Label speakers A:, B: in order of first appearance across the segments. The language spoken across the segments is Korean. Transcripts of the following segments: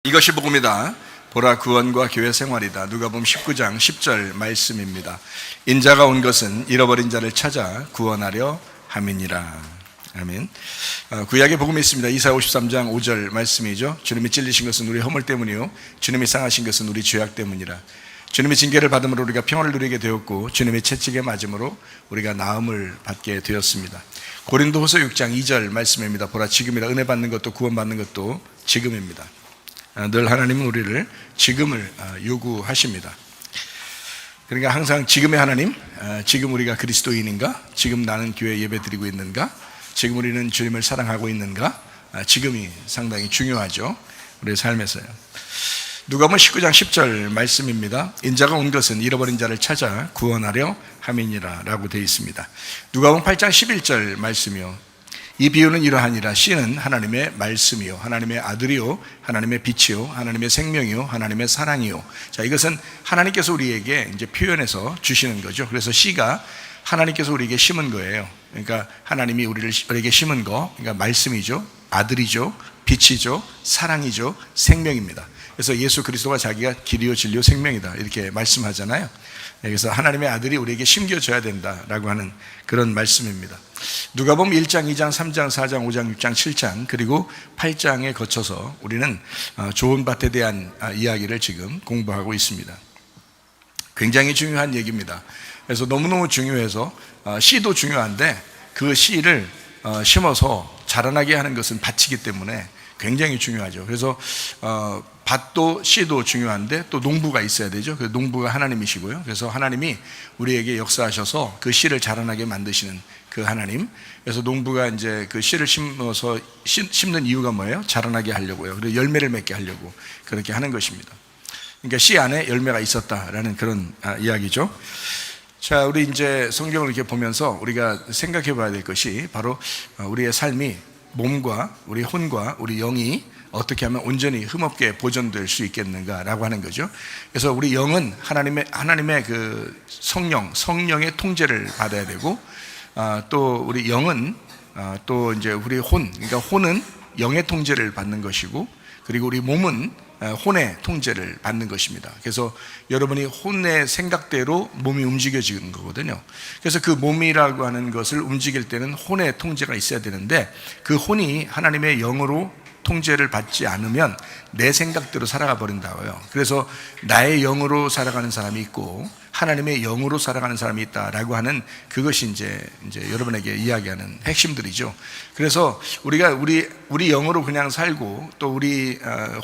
A: 이것이 복음이다. 보라 구원과 교회 생활이다. 누가복음 19장 10절 말씀입니다. 인자가 온 것은 잃어버린 자를 찾아 구원하려 함이니라. 아멘. 구약의 복음이 있습니다. 이사야 53장 5절 말씀이죠. 주님이 찔리신 것은 우리 허물 때문이요 주님이 상하신 것은 우리 죄악 때문이라. 주님이 징계를 받음으로 우리가 평화를 누리게 되었고 주님의 채찍에 맞음으로 우리가 나음을 받게 되었습니다. 고린도후서 6장 2절 말씀입니다. 보라 지금이라 은혜 받는 것도 구원받는 것도 지금입니다. 늘 하나님은 우리를 지금을 요구하십니다. 그러니까 항상 지금의 하나님, 지금 우리가 그리스도인인가? 지금 나는 교회 예배 드리고 있는가? 지금 우리는 주님을 사랑하고 있는가? 지금이 상당히 중요하죠. 우리의 삶에서요. 누가복음 19장 10절 말씀입니다. 인자가 온 것은 잃어버린 자를 찾아 구원하려 함이니라 라고 되어 있습니다. 누가복음 8장 11절 말씀이요. 이 비유는 이러하니라. 씨는 하나님의 말씀이요 하나님의 아들이요 하나님의 빛이요 하나님의 생명이요 하나님의 사랑이요. 자, 이것은 하나님께서 우리에게 이제 표현해서 주시는 거죠. 그래서 씨가 하나님께서 우리에게 심은 거예요. 그러니까 하나님이 우리에게 심은 거, 그러니까 말씀이죠, 아들이죠, 빛이죠, 사랑이죠, 생명입니다. 그래서 예수 그리스도가 자기가 길이요 진리요 생명이다 이렇게 말씀하잖아요. 그래서 하나님의 아들이 우리에게 심겨져야 된다라고 하는 그런 말씀입니다. 누가복음 1장, 2장, 3장, 4장, 5장, 6장, 7장 그리고 8장에 거쳐서 우리는 좋은 밭에 대한 이야기를 지금 공부하고 있습니다. 굉장히 중요한 얘기입니다. 그래서 너무너무 중요해서 씨도 중요한데 그 씨를 심어서 자라나게 하는 것은 밭이기 때문에 굉장히 중요하죠. 그래서 밭도 씨도 중요한데 또 농부가 있어야 되죠. 그 농부가 하나님이시고요. 그래서 하나님이 우리에게 역사하셔서 그 씨를 자라나게 만드시는 그 하나님. 그래서 농부가 이제 그 씨를 심어서 심는 이유가 뭐예요? 자라나게 하려고요. 그리고 열매를 맺게 하려고 그렇게 하는 것입니다. 그러니까 씨 안에 열매가 있었다라는 그런 이야기죠. 자, 우리 이제 성경을 이렇게 보면서 우리가 생각해 봐야 될 것이 바로 우리의 삶이 몸과 우리 혼과 우리 영이 어떻게 하면 온전히 흠없게 보존될 수 있겠는가라고 하는 거죠. 그래서 우리 영은 하나님의 그 성령의 통제를 받아야 되고, 또 우리 영은 또 이제 우리 그러니까 혼은 영의 통제를 받는 것이고, 그리고 우리 몸은 혼의 통제를 받는 것입니다. 그래서 여러분이 혼의 생각대로 몸이 움직여지는 거거든요. 그래서 그 몸이라고 하는 것을 움직일 때는 혼의 통제가 있어야 되는데 그 혼이 하나님의 영으로 통제를 받지 않으면 내 생각대로 살아가 버린다고요. 그래서 나의 영으로 살아가는 사람이 있고 하나님의 영으로 살아가는 사람이 있다라고 하는 그것이 이제 여러분에게 이야기하는 핵심들이죠. 그래서 우리가 우리 영으로 그냥 살고 또 우리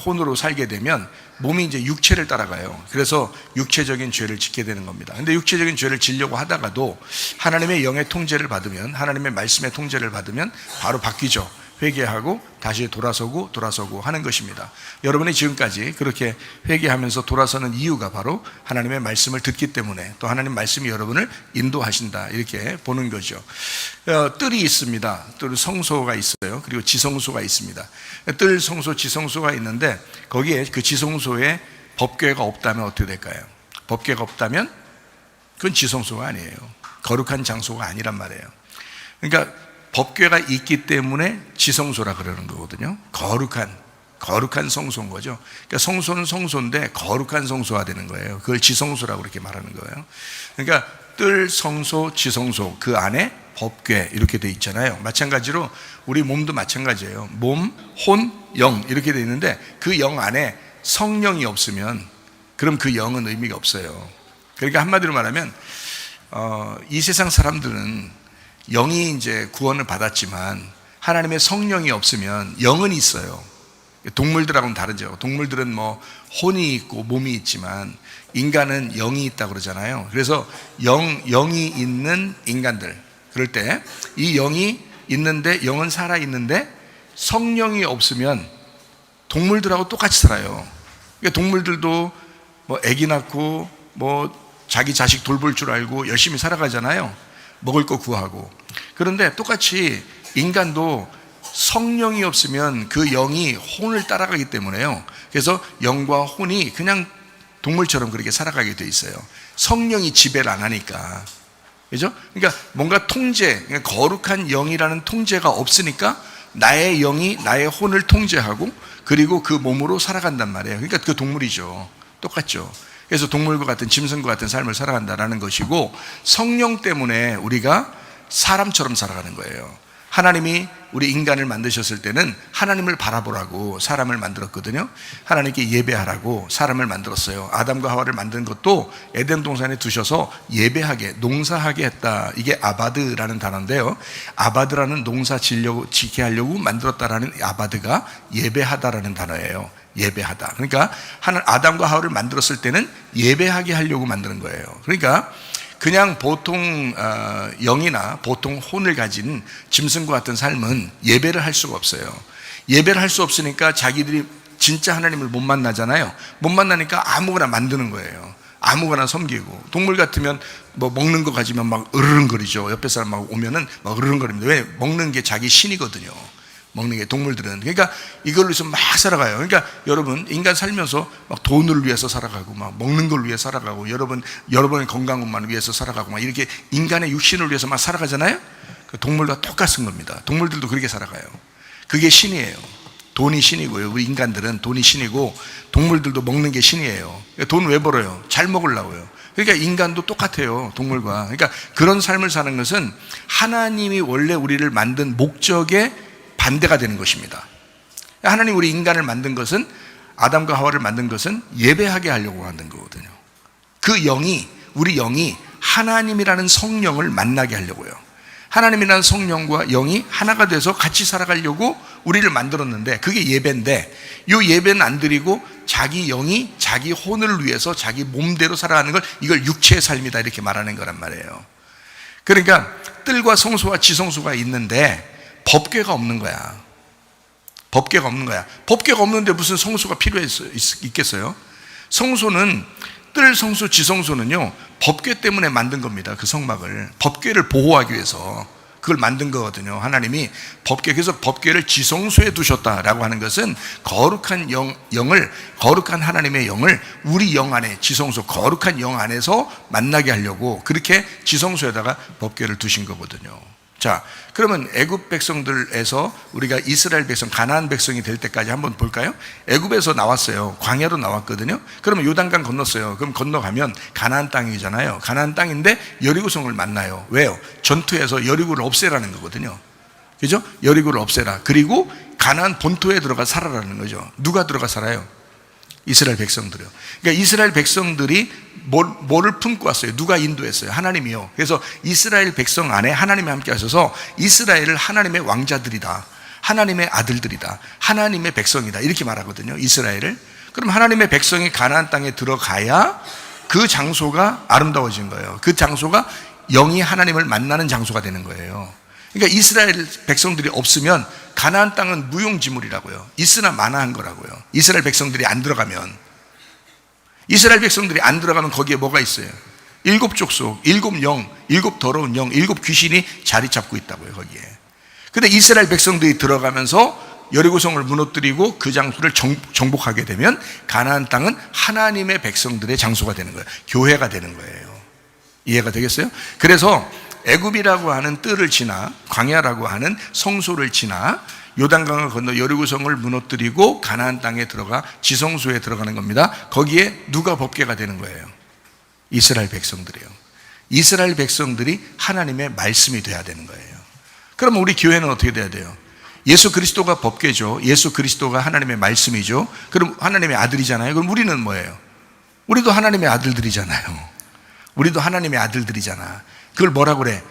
A: 혼으로 살게 되면 몸이 이제 육체를 따라가요. 그래서 육체적인 죄를 짓게 되는 겁니다. 근데 육체적인 죄를 지려고 하다가도 하나님의 영의 통제를 받으면, 하나님의 말씀의 통제를 받으면 바로 바뀌죠. 회개하고 다시 돌아서고 하는 것입니다. 여러분이 지금까지 그렇게 회개하면서 돌아서는 이유가 바로 하나님의 말씀을 듣기 때문에, 또 하나님 말씀이 여러분을 인도하신다 이렇게 보는 거죠. 뜰이 있습니다. 뜰 성소가 있어요. 그리고 지성소가 있습니다. 뜰 성소, 지성소가 있는데 거기에 그 지성소에 법궤가 없다면 어떻게 될까요? 법궤가 없다면 그건 지성소가 아니에요. 거룩한 장소가 아니란 말이에요. 그러니까 법궤가 있기 때문에 지성소라 그러는 거거든요. 거룩한 성소인 거죠. 그러니까 성소는 성소인데 거룩한 성소가 되는 거예요. 그걸 지성소라고 그렇게 말하는 거예요. 그러니까 뜰, 성소, 지성소, 그 안에 법궤 이렇게 돼 있잖아요. 마찬가지로 우리 몸도 마찬가지예요. 몸, 혼, 영 이렇게 돼 있는데 그 영 안에 성령이 없으면 그럼 그 영은 의미가 없어요. 그러니까 한마디로 말하면 이 세상 사람들은 영이 이제 구원을 받았지만 하나님의 성령이 없으면 영은 있어요. 동물들하고는 다르죠. 동물들은 뭐 혼이 있고 몸이 있지만 인간은 영이 있다고 그러잖아요. 그래서 영이 있는 인간들, 그럴 때 이 영이 있는데, 영은 살아 있는데 성령이 없으면 동물들하고 똑같이 살아요. 그러니까 동물들도 뭐 아기 낳고 뭐 자기 자식 돌볼 줄 알고 열심히 살아가잖아요. 먹을 거 구하고. 그런데 똑같이 인간도 성령이 없으면 그 영이 혼을 따라가기 때문에요. 그래서 영과 혼이 그냥 동물처럼 그렇게 살아가게 돼 있어요. 성령이 지배를 안 하니까. 그죠? 그러니까 뭔가 통제, 그러니까 거룩한 영이라는 통제가 없으니까 나의 영이 나의 혼을 통제하고 그리고 그 몸으로 살아간단 말이에요. 그러니까 그 동물이죠. 똑같죠. 그래서 동물과 같은, 짐승과 같은 삶을 살아간다라는 것이고, 성령 때문에 우리가 사람처럼 살아가는 거예요. 하나님이 우리 인간을 만드셨을 때는 하나님을 바라보라고 사람을 만들었거든요. 하나님께 예배하라고 사람을 만들었어요. 아담과 하와를 만든 것도 에덴 동산에 두셔서 예배하게, 농사하게 했다. 이게 아바드라는 단어인데요, 아바드라는 농사 지게 하려고 만들었다라는 아바드가 예배하다라는 단어예요. 예배하다. 그러니까 아담과 하와를 만들었을 때는 예배하게 하려고 만드는 거예요. 그러니까 그냥 보통 영이나 보통 혼을 가진 짐승과 같은 삶은 예배를 할 수가 없어요. 예배를 할 수 없으니까 자기들이 진짜 하나님을 못 만나잖아요. 못 만나니까 아무거나 만드는 거예요. 아무거나 섬기고. 동물 같으면 뭐 먹는 거 가지면 막 으르렁거리죠. 옆에 사람 막 오면은 막 으르렁거립니다. 왜? 먹는 게 자기 신이거든요. 먹는 게, 동물들은. 그러니까 이걸로 해서 막 살아가요. 그러니까 여러분, 인간 살면서 막 돈을 위해서 살아가고, 막 먹는 걸 위해 살아가고, 여러분의 건강만 위해서 살아가고, 막 이렇게 인간의 육신을 위해서 막 살아가잖아요. 동물과 똑같은 겁니다. 동물들도 그렇게 살아가요. 그게 신이에요. 돈이 신이고요. 우리 인간들은 돈이 신이고, 동물들도 먹는 게 신이에요. 돈 왜 벌어요? 잘 먹으려고요. 그러니까 인간도 똑같아요, 동물과. 그러니까 그런 삶을 사는 것은 하나님이 원래 우리를 만든 목적에 반대가 되는 것입니다. 하나님 우리 인간을 만든 것은, 아담과 하와를 만든 것은 예배하게 하려고 만든 거거든요. 그 영이, 우리 영이 하나님이라는 성령을 만나게 하려고요. 하나님이라는 성령과 영이 하나가 돼서 같이 살아가려고 우리를 만들었는데, 그게 예배인데, 이 예배는 안 드리고 자기 영이 자기 혼을 위해서 자기 몸대로 살아가는 걸, 이걸 육체의 삶이다 이렇게 말하는 거란 말이에요. 그러니까 뜰과 성소와 지성소가 있는데 법궤가 없는 거야. 법궤가 없는 거야. 법궤가 없는데 무슨 성소가 있겠어요? 성소는, 뜰 성소, 지성소는요, 법궤 때문에 만든 겁니다. 그 성막을, 법궤를 보호하기 위해서 그걸 만든 거거든요. 하나님이 법궤, 그래서 법궤를 지성소에 두셨다라고 하는 것은 거룩한 영을, 거룩한 하나님의 영을 우리 영 안에, 지성소, 거룩한 영 안에서 만나게 하려고 그렇게 지성소에다가 법궤를 두신 거거든요. 자, 그러면 애굽 백성들에서 우리가 이스라엘 백성, 가나안 백성이 될 때까지 한번 볼까요? 애굽에서 나왔어요. 광야로 나왔거든요. 그러면 요단강 건넜어요. 그럼 건너가면 가나안 땅이잖아요. 가나안 땅인데 여리고성을 만나요. 왜요? 전투에서 여리고를 없애라는 거거든요. 그죠? 여리고를 없애라. 그리고 가나안 본토에 들어가 살아라는 거죠. 누가 들어가 살아요? 이스라엘 백성들이요. 그러니까 이스라엘 백성들이 뭐를 품고 왔어요? 누가 인도했어요? 하나님이요. 그래서 이스라엘 백성 안에 하나님이 함께 하셔서 이스라엘을 하나님의 왕자들이다, 하나님의 아들들이다, 하나님의 백성이다 이렇게 말하거든요. 이스라엘을. 그럼 하나님의 백성이 가나안 땅에 들어가야 그 장소가 아름다워진 거예요. 그 장소가 영이 하나님을 만나는 장소가 되는 거예요. 그러니까 이스라엘 백성들이 없으면 가나안 땅은 무용지물이라고요. 있으나 마나한 거라고요. 이스라엘 백성들이 안 들어가면, 이스라엘 백성들이 안 들어가면 거기에 뭐가 있어요? 7 족속, 7 영, 7 더러운 영, 7 귀신이 자리 잡고 있다고요, 거기에. 근데 이스라엘 백성들이 들어가면서 여리고성을 무너뜨리고 그 장소를 정복하게 되면 가나안 땅은 하나님의 백성들의 장소가 되는 거예요. 교회가 되는 거예요. 이해가 되겠어요? 그래서 애굽이라고 하는 뜰을 지나, 광야라고 하는 성소를 지나 요단강을 건너 여리고성을 무너뜨리고 가나안 땅에 들어가 지성소에 들어가는 겁니다. 거기에 누가 법궤가 되는 거예요? 이스라엘 백성들이에요. 이스라엘 백성들이 하나님의 말씀이 돼야 되는 거예요. 그럼 우리 교회는 어떻게 돼야 돼요? 예수 그리스도가 법궤죠. 예수 그리스도가 하나님의 말씀이죠. 그럼 하나님의 아들이잖아요. 그럼 우리는 뭐예요? 우리도 하나님의 아들들이잖아요. 우리도 하나님의 아들들이잖아. 그걸 뭐라고 그래?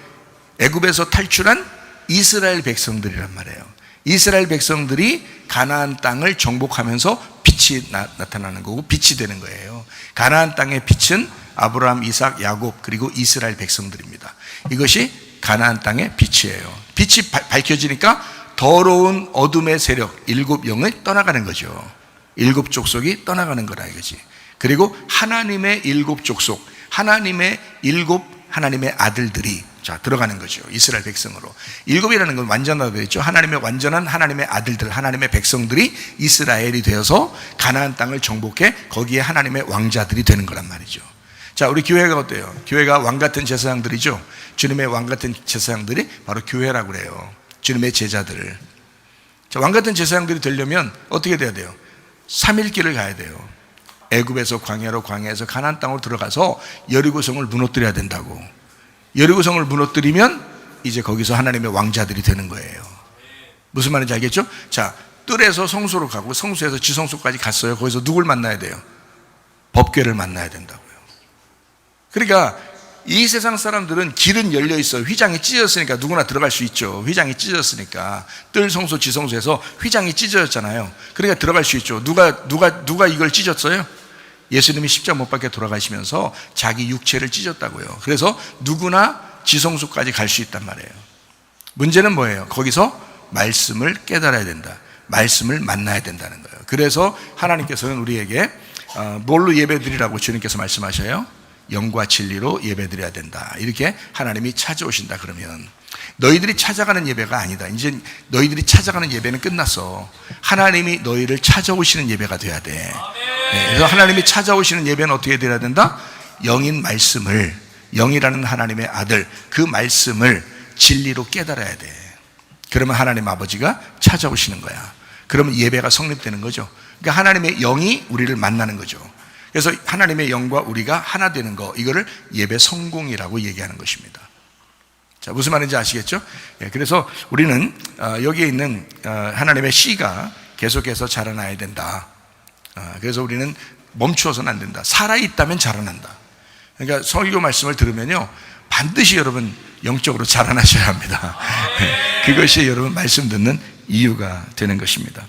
A: 애굽에서 탈출한 이스라엘 백성들이란 말이에요. 이스라엘 백성들이 가나안 땅을 정복하면서 빛이 나타나는 거고 빛이 되는 거예요. 가나안 땅의 빛은 아브라함, 이삭, 야곱 그리고 이스라엘 백성들입니다. 이것이 가나안 땅의 빛이에요. 빛이 밝혀지니까 더러운 어둠의 세력 7 영을 떠나가는 거죠. 7 족속이 떠나가는 거라 이거지. 그리고 하나님의 7 족속, 하나님의 7 하나님의 아들들이 자 들어가는 거죠. 이스라엘 백성으로. 7이라는 건 완전하다 했죠. 하나님의 완전한 하나님의 아들들, 하나님의 백성들이 이스라엘이 되어서 가나안 땅을 정복해 거기에 하나님의 왕자들이 되는 거란 말이죠. 자, 우리 교회가 어때요? 교회가 왕 같은 제사장들이죠. 주님의 왕 같은 제사장들이 바로 교회라고 그래요. 주님의 제자들. 자, 왕같은 제사장들이 되려면 어떻게 돼야 돼요? 3일 길을 가야 돼요. 애굽에서 광야에서 가나안 땅으로 들어가서 여리고성을 무너뜨려야 된다고. 여리고성을 무너뜨리면 이제 거기서 하나님의 왕자들이 되는 거예요. 무슨 말인지 알겠죠? 자, 뜰에서 성소로 가고 성소에서 지성소까지 갔어요. 거기서 누굴 만나야 돼요? 법궤를 만나야 된다고요. 그러니까 이 세상 사람들은 길은 열려 있어. 휘장이 찢어졌으니까 누구나 들어갈 수 있죠. 휘장이 찢어졌으니까. 뜰 성소, 지성소에서 휘장이 찢어졌잖아요. 그러니까 들어갈 수 있죠. 누가 이걸 찢었어요? 예수님이 십자가 못 박혀 돌아가시면서 자기 육체를 찢었다고요. 그래서 누구나 지성소까지 갈 수 있단 말이에요. 문제는 뭐예요? 거기서 말씀을 깨달아야 된다. 말씀을 만나야 된다는 거예요. 그래서 하나님께서는 우리에게 뭘로 예배드리라고 주님께서 말씀하셔요? 영과 진리로 예배드려야 된다. 이렇게 하나님이 찾아오신다. 그러면 너희들이 찾아가는 예배가 아니다. 이제 너희들이 찾아가는 예배는 끝났어. 하나님이 너희를 찾아오시는 예배가 돼야 돼. 네, 그래서 하나님이 찾아오시는 예배는 어떻게 되어야 된다? 영인 말씀을, 영이라는 하나님의 아들, 그 말씀을 진리로 깨달아야 돼. 그러면 하나님 아버지가 찾아오시는 거야. 그러면 예배가 성립되는 거죠. 그러니까 하나님의 영이 우리를 만나는 거죠. 그래서 하나님의 영과 우리가 하나 되는 거, 이거를 예배 성공이라고 얘기하는 것입니다. 자, 무슨 말인지 아시겠죠? 그래서 우리는 여기에 있는 하나님의 씨가 계속해서 자라나야 된다. 그래서 우리는 멈추어서는 안 된다. 살아있다면 자라난다. 그러니까 설교 말씀을 들으면요, 반드시 여러분 영적으로 자라나셔야 합니다. 그것이 여러분 말씀 듣는 이유가 되는 것입니다.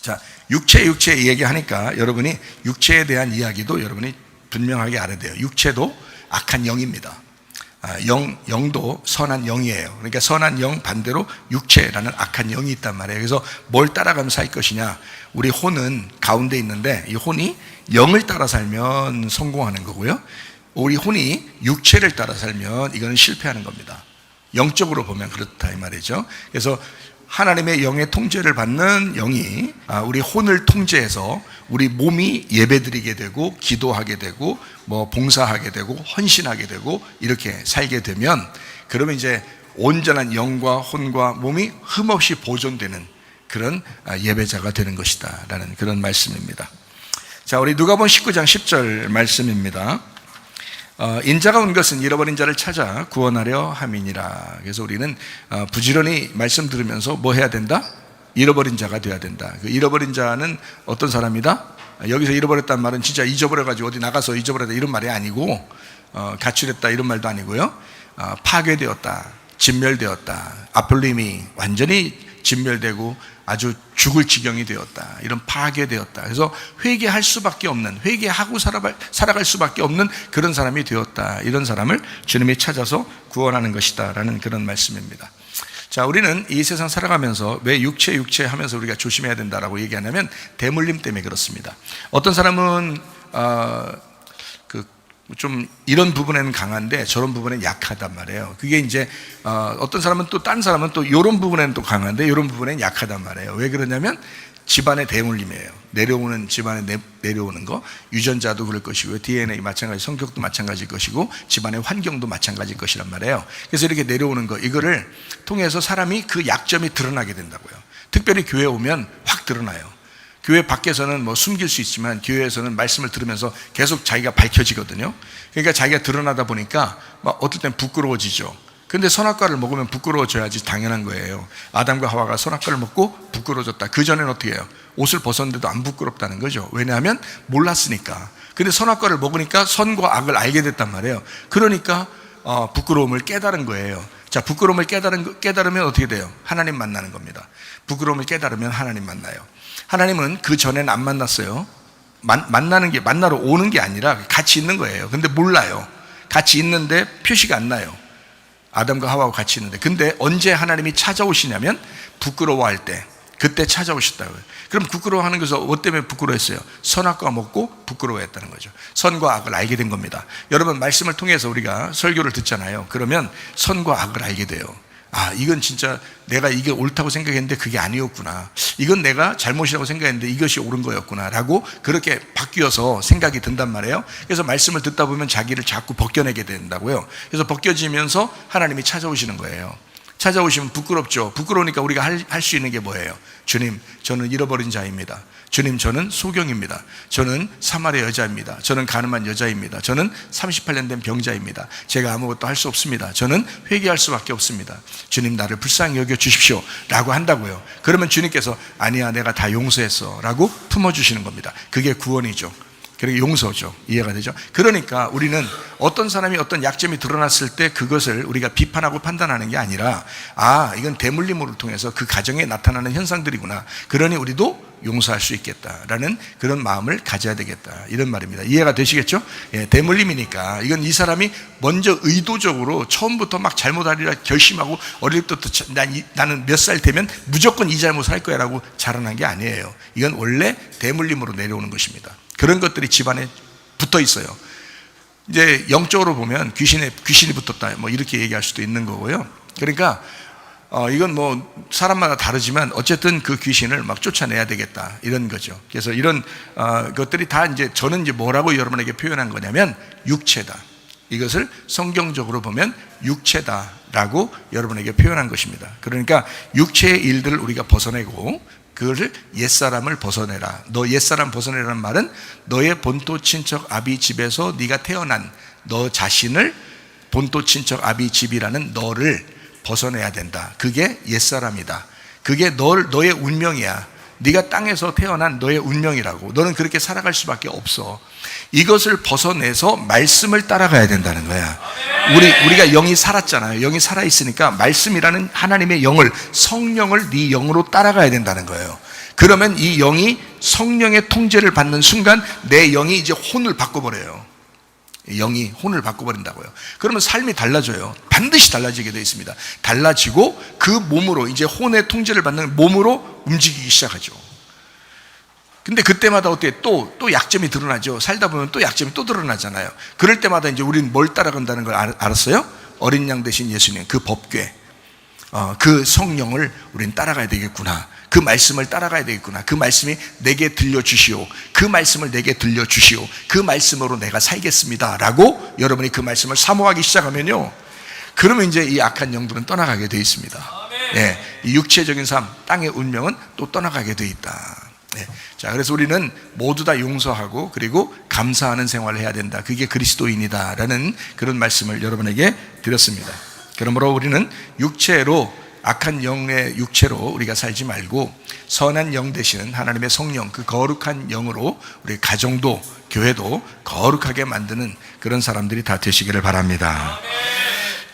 A: 자, 육체 얘기하니까 여러분이 육체에 대한 이야기도 여러분이 분명하게 알아야 돼요. 육체도 악한 영입니다. 영도 선한 영이에요. 그러니까 선한 영 반대로 육체라는 악한 영이 있단 말이에요. 그래서 뭘 따라가면 살 것이냐? 우리 혼은 가운데 있는데 이 혼이 영을 따라 살면 성공하는 거고요. 우리 혼이 육체를 따라 살면 이거는 실패하는 겁니다. 영적으로 보면 그렇다 이 말이죠. 그래서 하나님의 영의 통제를 받는 영이 우리 혼을 통제해서 우리 몸이 예배드리게 되고 기도하게 되고 뭐 봉사하게 되고 헌신하게 되고 이렇게 살게 되면, 그러면 이제 온전한 영과 혼과 몸이 흠없이 보존되는 그런 예배자가 되는 것이다 라는 그런 말씀입니다. 자, 우리 누가복음 19장 10절 말씀입니다. 인자가 온 것은 잃어버린 자를 찾아 구원하려 함이니라. 그래서 우리는 부지런히 말씀 들으면서 뭐 해야 된다? 잃어버린 자가 되어야 된다. 그 잃어버린 자는 어떤 사람이다? 여기서 잃어버렸단 말은 진짜 잊어버려가지고 어디 나가서 잊어버렸다 이런 말이 아니고, 가출했다 이런 말도 아니고요. 파괴되었다, 진멸되었다, 아폴림이 완전히 진멸되고 아주 죽을 지경이 되었다, 이런 파괴되었다. 그래서 회개할 수밖에 없는, 회개하고 살아갈 수밖에 없는 그런 사람이 되었다. 이런 사람을 주님이 찾아서 구원하는 것이다 라는 그런 말씀입니다. 자, 우리는 이 세상 살아가면서 왜 육체 하면서 우리가 조심해야 된다라고 얘기하냐면 대물림 때문에 그렇습니다. 어떤 사람은 좀 이런 부분에는 강한데 저런 부분에는 약하단 말이에요. 그게 이제 어떤 사람은 또 딴 사람은 또 이런 부분에는 또 강한데 이런 부분에는 약하단 말이에요. 왜 그러냐면 집안의 대물림이에요. 내려오는 집안에 내려오는 거, 유전자도 그럴 것이고 DNA 마찬가지, 성격도 마찬가지일 것이고 집안의 환경도 마찬가지일 것이란 말이에요. 그래서 이렇게 내려오는 거, 이거를 통해서 사람이 그 약점이 드러나게 된다고요. 특별히 교회에 오면 확 드러나요. 교회 밖에서는 뭐 숨길 수 있지만 교회에서는 말씀을 들으면서 계속 자기가 밝혀지거든요. 그러니까 자기가 드러나다 보니까 막 어떨 땐 부끄러워지죠. 근데 선악과를 먹으면 부끄러워져야지 당연한 거예요. 아담과 하와가 선악과를 먹고 부끄러워졌다. 그전에는 어떻게 해요? 옷을 벗었는데도 안 부끄럽다는 거죠. 왜냐하면 몰랐으니까. 근데 선악과를 먹으니까 선과 악을 알게 됐단 말이에요. 그러니까 부끄러움을 깨달은 거예요. 자, 부끄러움을 깨달으면 어떻게 돼요? 하나님 만나는 겁니다. 부끄러움을 깨달으면 하나님 만나요. 하나님은 그 전에는 안 만났어요. 만나러 오는 게 아니라 같이 있는 거예요. 근데 몰라요. 같이 있는데 표시가 안 나요. 아담과 하와하고 같이 있는데. 근데 언제 하나님이 찾아오시냐면 부끄러워할 때, 그때 찾아오셨다고요. 그럼 부끄러워하는 것은 뭐 때문에 부끄러워했어요? 선악과 먹고 부끄러워했다는 거죠. 선과 악을 알게 된 겁니다. 여러분, 말씀을 통해서 우리가 설교를 듣잖아요. 그러면 선과 악을 알게 돼요. 이건 진짜 내가 이게 옳다고 생각했는데 그게 아니었구나. 이건 내가 잘못이라고 생각했는데 이것이 옳은 거였구나 라고 그렇게 바뀌어서 생각이 든단 말이에요. 그래서 말씀을 듣다 보면 자기를 자꾸 벗겨내게 된다고요. 그래서 벗겨지면서 하나님이 찾아오시는 거예요. 찾아오시면 부끄럽죠. 부끄러우니까 우리가 할 수 있는 게 뭐예요? 주님, 저는 잃어버린 자입니다. 주님, 저는 소경입니다. 저는 사마리아 여자입니다. 저는 가늠한 여자입니다. 저는 38년 된 병자입니다. 제가 아무것도 할 수 없습니다. 저는 회개할 수밖에 없습니다. 주님, 나를 불쌍히 여겨 주십시오 라고 한다고요. 그러면 주님께서 아니야, 내가 다 용서했어 라고 품어주시는 겁니다. 그게 구원이죠. 그리고 용서죠. 이해가 되죠? 그러니까 우리는 어떤 사람이 어떤 약점이 드러났을 때 그것을 우리가 비판하고 판단하는 게 아니라, 이건 대물림으로 통해서 그 가정에 나타나는 현상들이구나, 그러니 우리도 용서할 수 있겠다라는 그런 마음을 가져야 되겠다, 이런 말입니다. 이해가 되시겠죠? 예, 대물림이니까 이건 이 사람이 먼저 의도적으로 처음부터 막 잘못하리라 결심하고 어릴 때부터 나는 몇 살 되면 무조건 이 잘못을 할 거야 라고 자라난 게 아니에요. 이건 원래 대물림으로 내려오는 것입니다. 그런 것들이 집안에 붙어 있어요. 이제 영적으로 보면 귀신이 붙었다, 뭐 이렇게 얘기할 수도 있는 거고요. 그러니까 이건 뭐 사람마다 다르지만 어쨌든 그 귀신을 막 쫓아내야 되겠다, 이런 거죠. 그래서 이런 것들이 다 이제 저는 이제 뭐라고 여러분에게 표현한 거냐면 육체다. 이것을 성경적으로 보면 육체다라고 여러분에게 표현한 것입니다. 그러니까 육체의 일들을 우리가 벗어내고 그것을 옛사람을 벗어내라. 너 옛사람 벗어내라는 말은 너의 본토 친척 아비 집에서 네가 태어난 너 자신을, 본토 친척 아비 집이라는 너를 벗어내야 된다. 그게 옛사람이다. 그게 너의 운명이야. 네가 땅에서 태어난 너의 운명이라고. 너는 그렇게 살아갈 수밖에 없어. 이것을 벗어내서 말씀을 따라가야 된다는 거야. 우리가 영이 살았잖아요. 영이 살아있으니까 말씀이라는 하나님의 영을, 성령을 네 영으로 따라가야 된다는 거예요. 그러면 이 영이 성령의 통제를 받는 순간 내 영이 이제 혼을 바꿔버려요. 영이 혼을 바꿔버린다고요. 그러면 삶이 달라져요. 반드시 달라지게 되어 있습니다. 달라지고 그 몸으로, 이제 혼의 통제를 받는 몸으로 움직이기 시작하죠. 근데 그때마다 어떻게 또 약점이 드러나죠. 살다 보면 또 약점이 또 드러나잖아요. 그럴 때마다 이제 우리는 뭘 따라간다는 걸 알았어요? 어린 양 대신 예수님, 그 법궤, 그 성령을 우리는 따라가야 되겠구나. 그 말씀을 따라가야 되겠구나. 그 말씀이 내게 들려주시오. 그 말씀을 내게 들려주시오. 그 말씀으로 내가 살겠습니다 라고 여러분이 그 말씀을 사모하기 시작하면요, 그러면 이제 이 악한 영들은 떠나가게 되어 있습니다. 네, 이 육체적인 삶, 땅의 운명은 또 떠나가게 되어 있다. 네. 자, 그래서 우리는 모두 다 용서하고 그리고 감사하는 생활을 해야 된다. 그게 그리스도인이다 라는 그런 말씀을 여러분에게 드렸습니다. 그러므로 우리는 육체로, 악한 영의 육체로 우리가 살지 말고 선한 영 되시는 하나님의 성령, 그 거룩한 영으로 우리 가정도 교회도 거룩하게 만드는 그런 사람들이 다 되시기를 바랍니다.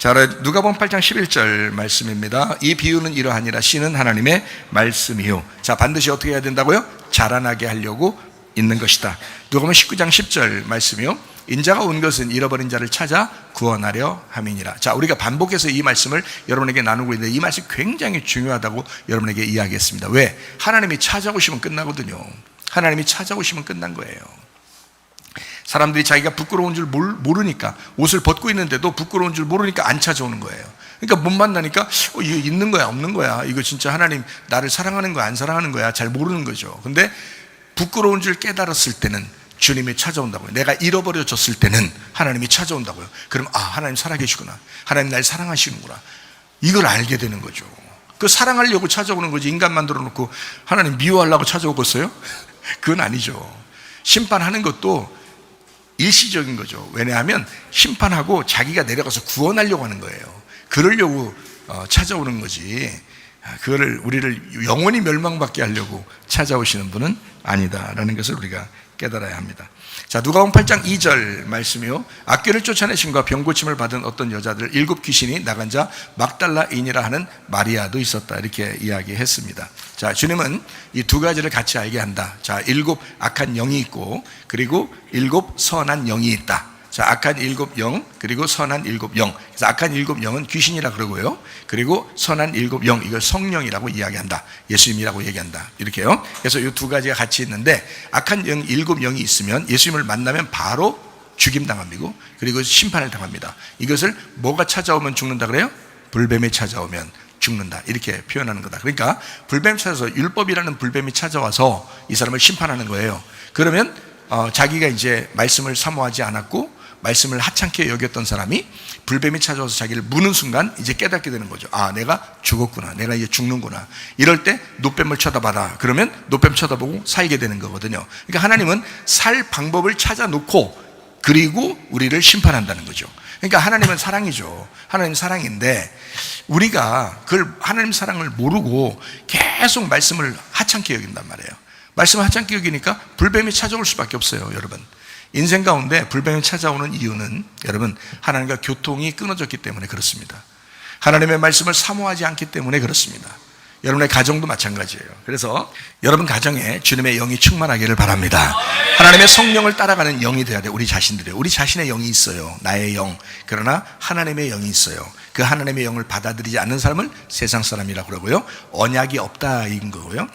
A: 자, 누가복음 8장 11절 말씀입니다. 이 비유는 이러하니라. 씨는 하나님의 말씀이요. 자, 반드시 어떻게 해야 된다고요? 자라나게 하려고 있는 것이다. 누가복음 19장 10절 말씀이요. 인자가 온 것은 잃어버린 자를 찾아 구원하려 함이니라. 자, 우리가 반복해서 이 말씀을 여러분에게 나누고 있는데 이 말씀이 굉장히 중요하다고 여러분에게 이야기했습니다. 왜? 하나님이 찾아오시면 끝나거든요. 하나님이 찾아오시면 끝난 거예요. 사람들이 자기가 부끄러운 줄 모르니까, 옷을 벗고 있는데도 부끄러운 줄 모르니까 안 찾아오는 거예요. 그러니까 못 만나니까 이거 있는 거야 없는 거야, 이거 진짜 하나님 나를 사랑하는 거야 안 사랑하는 거야 잘 모르는 거죠. 근데 부끄러운 줄 깨달았을 때는 주님이 찾아온다고요. 내가 잃어버려졌을 때는 하나님이 찾아온다고요. 그럼 하나님 살아계시구나, 하나님 날 사랑하시는구나, 이걸 알게 되는 거죠. 그 사랑하려고 찾아오는 거지, 인간 만들어 놓고 하나님 미워하려고 찾아오겠어요? 그건 아니죠. 심판하는 것도 일시적인 거죠. 왜냐하면 심판하고 자기가 내려가서 구원하려고 하는 거예요. 그러려고 찾아오는 거지, 그거를 우리를 영원히 멸망받게 하려고 찾아오시는 분은 아니다라는 것을 우리가 깨달아야 합니다. 자, 누가복음 8장 2절 말씀이요. 악귀를 쫓아내심과 병고침을 받은 어떤 여자들 7 귀신이 나간 자 막달라인이라 하는 마리아도 있었다, 이렇게 이야기했습니다. 자, 주님은 이 두 가지를 같이 알게 한다. 자, 7 악한 영이 있고 그리고 7 선한 영이 있다. 자, 악한 7 영 그리고 선한 7 영. 그래서 악한 7 영은 귀신이라 그러고요. 그리고 선한 7 영, 이걸 성령이라고 이야기한다. 예수님이라고 얘기한다. 이렇게요. 그래서 이 두 가지가 같이 있는데, 악한 영 7 영이 있으면 예수님을 만나면 바로 죽임당합니다. 그리고 심판을 당합니다. 이것을 뭐가 찾아오면 죽는다 그래요? 불뱀이 찾아오면 죽는다, 이렇게 표현하는 거다. 그러니까 불뱀 찾아서, 율법이라는 불뱀이 찾아와서 이 사람을 심판하는 거예요. 그러면 자기가 이제 말씀을 사모하지 않았고 말씀을 하찮게 여겼던 사람이 불뱀이 찾아와서 자기를 무는 순간 이제 깨닫게 되는 거죠. 아, 내가 죽었구나. 내가 이제 죽는구나. 이럴 때 노뱀을 쳐다봐라. 그러면 노뱀 쳐다보고 살게 되는 거거든요. 그러니까 하나님은 살 방법을 찾아놓고 그리고 우리를 심판한다는 거죠. 그러니까 하나님은 사랑이죠. 하나님 사랑인데 우리가 그걸 하나님 사랑을 모르고 계속 말씀을 하찮게 여긴단 말이에요. 말씀을 하찮게 여기니까 불뱀이 찾아올 수밖에 없어요, 여러분. 인생 가운데 불뱀이 찾아오는 이유는 여러분 하나님과 교통이 끊어졌기 때문에 그렇습니다. 하나님의 말씀을 사모하지 않기 때문에 그렇습니다. 여러분의 가정도 마찬가지예요. 그래서 여러분 가정에 주님의 영이 충만하기를 바랍니다. 하나님의 성령을 따라가는 영이 되어야 돼요. 우리 자신들이에요. 우리 자신의 영이 있어요. 나의 영. 그러나 하나님의 영이 있어요. 그 하나님의 영을 받아들이지 않는 사람을 세상 사람이라고 그러고요. 언약이 없다인 거고요.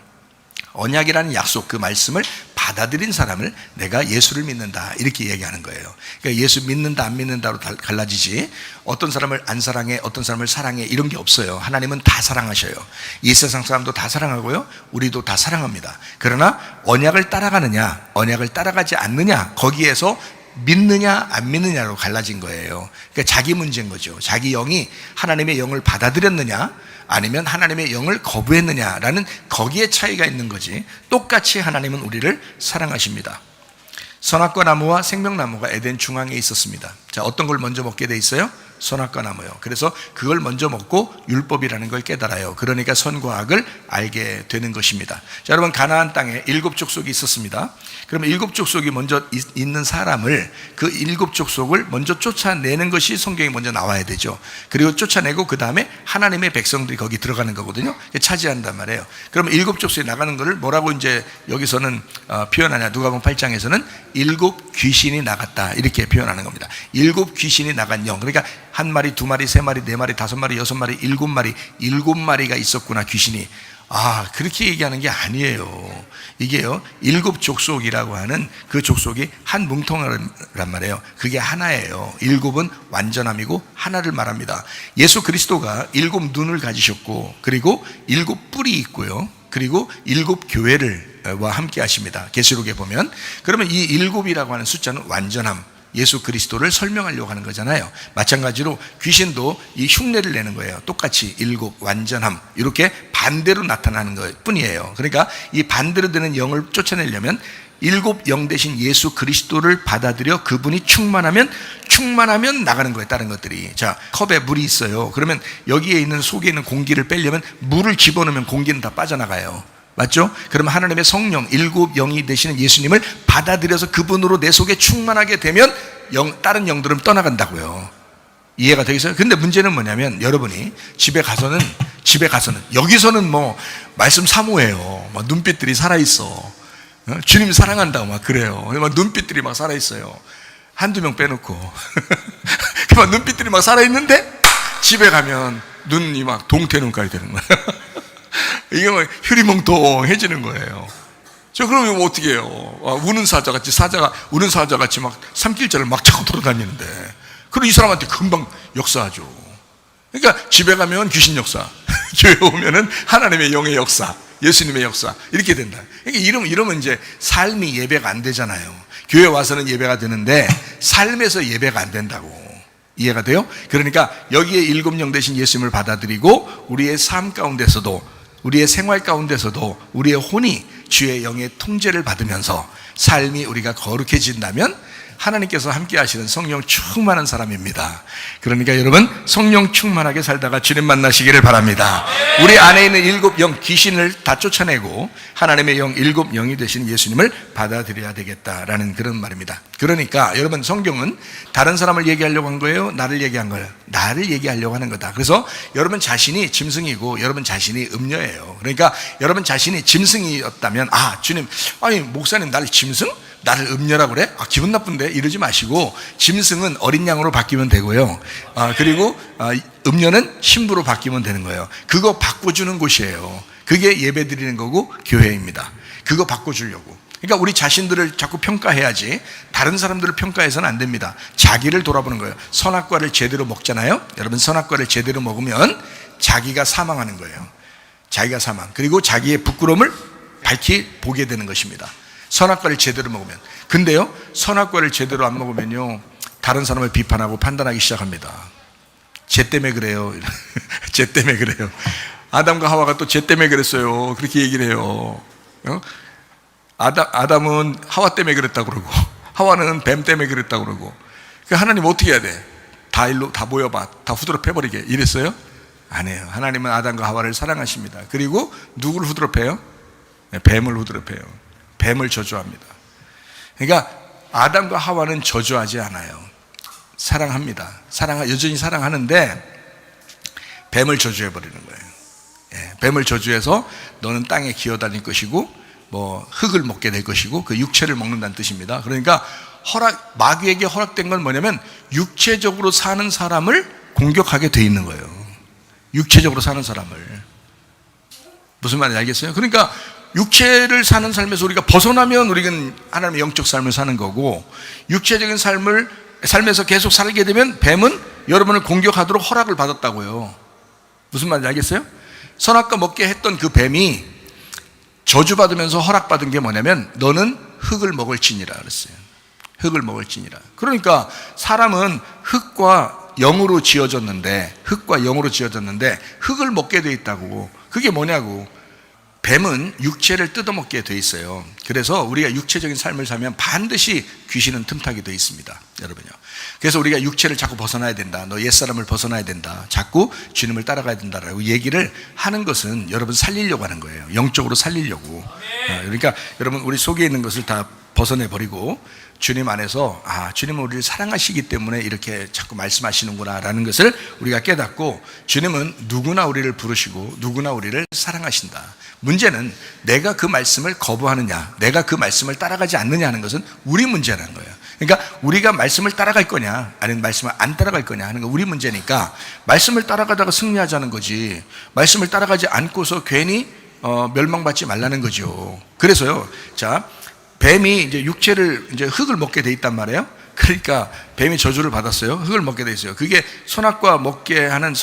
A: 언약이라는 약속, 그 말씀을 받아들인 사람을 내가 예수를 믿는다 이렇게 얘기하는 거예요. 그러니까 예수 믿는다 안 믿는다로 갈라지지 어떤 사람을 안 사랑해 어떤 사람을 사랑해 이런 게 없어요. 하나님은 다 사랑하셔요. 이 세상 사람도 다 사랑하고요, 우리도 다 사랑합니다. 그러나 언약을 따라가느냐 언약을 따라가지 않느냐, 거기에서 믿느냐 안 믿느냐로 갈라진 거예요. 그러니까 자기 문제인 거죠. 자기 영이 하나님의 영을 받아들였느냐 아니면 하나님의 영을 거부했느냐라는 거기에 차이가 있는 거지, 똑같이 하나님은 우리를 사랑하십니다. 선악과 나무와 생명나무가 에덴 중앙에 있었습니다. 자, 어떤 걸 먼저 먹게 돼 있어요? 선악과 나무요. 그래서 그걸 먼저 먹고 율법이라는 걸 깨달아요. 그러니까 선과 악을 알게 되는 것입니다. 자, 여러분 가나안 땅에 7 족속이 있었습니다. 그러면 7 족속이 먼저 있는 사람을, 그 7 족속을 먼저 쫓아내는 것이 성경에 먼저 나와야 되죠. 그리고 쫓아내고 그 다음에 하나님의 백성들이 거기 들어가는 거거든요. 차지한단 말이에요. 그러면 7 족속이 나가는 것을 뭐라고 이제 여기서는 표현하냐? 누가복음 8장에서는 7 귀신이 나갔다 이렇게 표현하는 겁니다. 7 귀신이 나간 영. 그러니까 1마리, 2마리, 3마리, 4마리, 5마리, 6마리, 7마리, 7마리가 있었구나 귀신이. 아, 그렇게 얘기하는 게 아니에요. 이게요 7 족속이라고 하는 그 족속이 한 뭉텅이란 말이에요. 그게 하나예요. 7은 완전함이고 하나를 말합니다. 예수 그리스도가 7 눈을 가지셨고 그리고 7 뿔이 있고요, 그리고 7 교회와 함께 하십니다. 계시록에 보면. 그러면 이 7이라고 하는 숫자는 완전함, 예수 그리스도를 설명하려고 하는 거잖아요. 마찬가지로 귀신도 이 흉내를 내는 거예요. 똑같이 7 완전함, 이렇게 반대로 나타나는 것 뿐이에요. 그러니까 이 반대로 되는 영을 쫓아내려면 7 영 대신 예수 그리스도를 받아들여 그분이 충만하면 나가는 거예요. 다른 것들이. 자, 컵에 물이 있어요. 그러면 여기에 있는 속에 있는 공기를 빼려면 물을 집어넣으면 공기는 다 빠져나가요. 맞죠? 그러면 하나님의 성령 7 영이 되시는 예수님을 받아들여서 그분으로 내 속에 충만하게 되면 다른 영들은 떠나간다고요. 이해가 되겠어요? 근데 문제는 뭐냐면 여러분이 집에 가서는 여기서는 뭐 말씀 사모해요. 막 눈빛들이 살아있어. 주님 사랑한다고 막 그래요. 막 눈빛들이 막 살아있어요. 한두 명 빼놓고 막 눈빛들이 막 살아있는데 집에 가면 눈이 막 동태눈깔이 되는 거예요. 이게 막 흐리멍텅해지는 거예요. 저 그러면 뭐 어떻게 해요? 우는 사자가 우는 사자같이 막 산길자를 막 차고 돌아다니는데, 그럼 이 사람한테 금방 역사하죠. 그러니까 집에 가면 귀신 역사, 교회 오면은 하나님의 영의 역사, 예수님의 역사, 이렇게 된다. 그러니까 이러면 이제 삶이 예배가 안 되잖아요. 교회 와서는 예배가 되는데 삶에서 예배가 안 된다고. 이해가 돼요? 그러니까 여기에 7 영 대신 예수님을 받아들이고 우리의 삶 가운데서도, 우리의 생활 가운데서도 우리의 혼이 주의 영의 통제를 받으면서 삶이 우리가 거룩해진다면 하나님께서 함께 하시는 성령 충만한 사람입니다. 그러니까 여러분 성령 충만하게 살다가 주님 만나시기를 바랍니다. 우리 안에 있는 7 영 귀신을 다 쫓아내고 하나님의 영 7 영이 되신 예수님을 받아들여야 되겠다라는 그런 말입니다. 그러니까 여러분 성경은 다른 사람을 얘기하려고 한 거예요? 나를 얘기한 거예요? 나를 얘기하려고 하는 거다. 그래서 여러분 자신이 짐승이고 여러분 자신이 음녀예요. 그러니까 여러분 자신이 짐승이었다면, 아 주님, 아니 목사님 나를 짐승? 나를 음녀라고 그래? 기분 나쁜데? 이러지 마시고 짐승은 어린 양으로 바뀌면 되고요. 그리고 음녀는 신부로 바뀌면 되는 거예요. 그거 바꿔주는 곳이에요. 그게 예배 드리는 거고 교회입니다. 그거 바꿔주려고. 그러니까 우리 자신들을 자꾸 평가해야지 다른 사람들을 평가해서는 안 됩니다. 자기를 돌아보는 거예요. 선악과를 제대로 먹잖아요. 여러분 선악과를 제대로 먹으면 자기가 사망하는 거예요. 자기가 사망. 그리고 자기의 부끄러움을 밝히 보게 되는 것입니다. 선악과를 제대로 먹으면. 근데요 선악과를 제대로 안 먹으면요 다른 사람을 비판하고 판단하기 시작합니다. 쟤 때문에 그래요. 쟤 때문에 그래요. 아담과 하와가 또 쟤 때문에 그랬어요. 그렇게 얘기를 해요. 아담은 하와 때문에 그랬다고 그러고, 하와는 뱀 때문에 그랬다고 그러고. 그러니까 하나님 어떻게 해야 돼? 다 일로 다 모여봐, 다 후드려 패버리게 이랬어요? 아니에요. 하나님은 아담과 하와를 사랑하십니다. 그리고 누구를 후드려 패요? 뱀을 후드려 패요. 뱀을 저주합니다. 그러니까 아담과 하와는 저주하지 않아요. 사랑합니다. 여전히 사랑하는데 뱀을 저주해 버리는 거예요. 뱀을 저주해서 너는 땅에 기어다닐 것이고 뭐 흙을 먹게 될 것이고 그 육체를 먹는다는 뜻입니다. 그러니까 마귀에게 허락된 건 뭐냐면 육체적으로 사는 사람을 공격하게 돼 있는 거예요. 육체적으로 사는 사람을. 무슨 말인지 알겠어요? 그러니까 육체를 사는 삶에서 우리가 벗어나면 우리는 하나님의 영적 삶을 사는 거고, 육체적인 삶에서 계속 살게 되면 뱀은 여러분을 공격하도록 허락을 받았다고요. 무슨 말인지 알겠어요? 선악과 먹게 했던 그 뱀이 저주받으면서 허락받은 게 뭐냐면 너는 흙을 먹을지니라 그랬어요. 흙을 먹을지니라. 그러니까 사람은 흙과 영으로 지어졌는데 흙을 먹게 돼 있다고. 그게 뭐냐고. 뱀은 육체를 뜯어먹게 돼 있어요. 그래서 우리가 육체적인 삶을 살면 반드시 귀신은 틈타게 돼 있습니다, 여러분요. 그래서 우리가 육체를 자꾸 벗어나야 된다, 너 옛사람을 벗어나야 된다, 자꾸 주님을 따라가야 된다라고 얘기를 하는 것은 여러분 살리려고 하는 거예요. 영적으로 살리려고. 그러니까 여러분 우리 속에 있는 것을 다 벗어내버리고 주님 안에서 주님은 우리를 사랑하시기 때문에 이렇게 자꾸 말씀하시는구나 라는 것을 우리가 깨닫고, 주님은 누구나 우리를 부르시고 누구나 우리를 사랑하신다. 문제는 내가 그 말씀을 거부하느냐, 내가 그 말씀을 따라가지 않느냐 하는 것은 우리 문제라는 거예요. 그러니까 우리가 말씀을 따라갈 거냐 아니면 말씀을 안 따라갈 거냐 하는 건 우리 문제니까, 말씀을 따라가다가 승리하자는 거지, 말씀을 따라가지 않고서 괜히 멸망받지 말라는 거죠. 그래서요, 자, 뱀이 이제 이제 흙을 먹게 돼 있단 말이에요. 그러니까 뱀이 저주를 받았어요. 흙을 먹게 돼 있어요. 그게 선악과 먹게 하는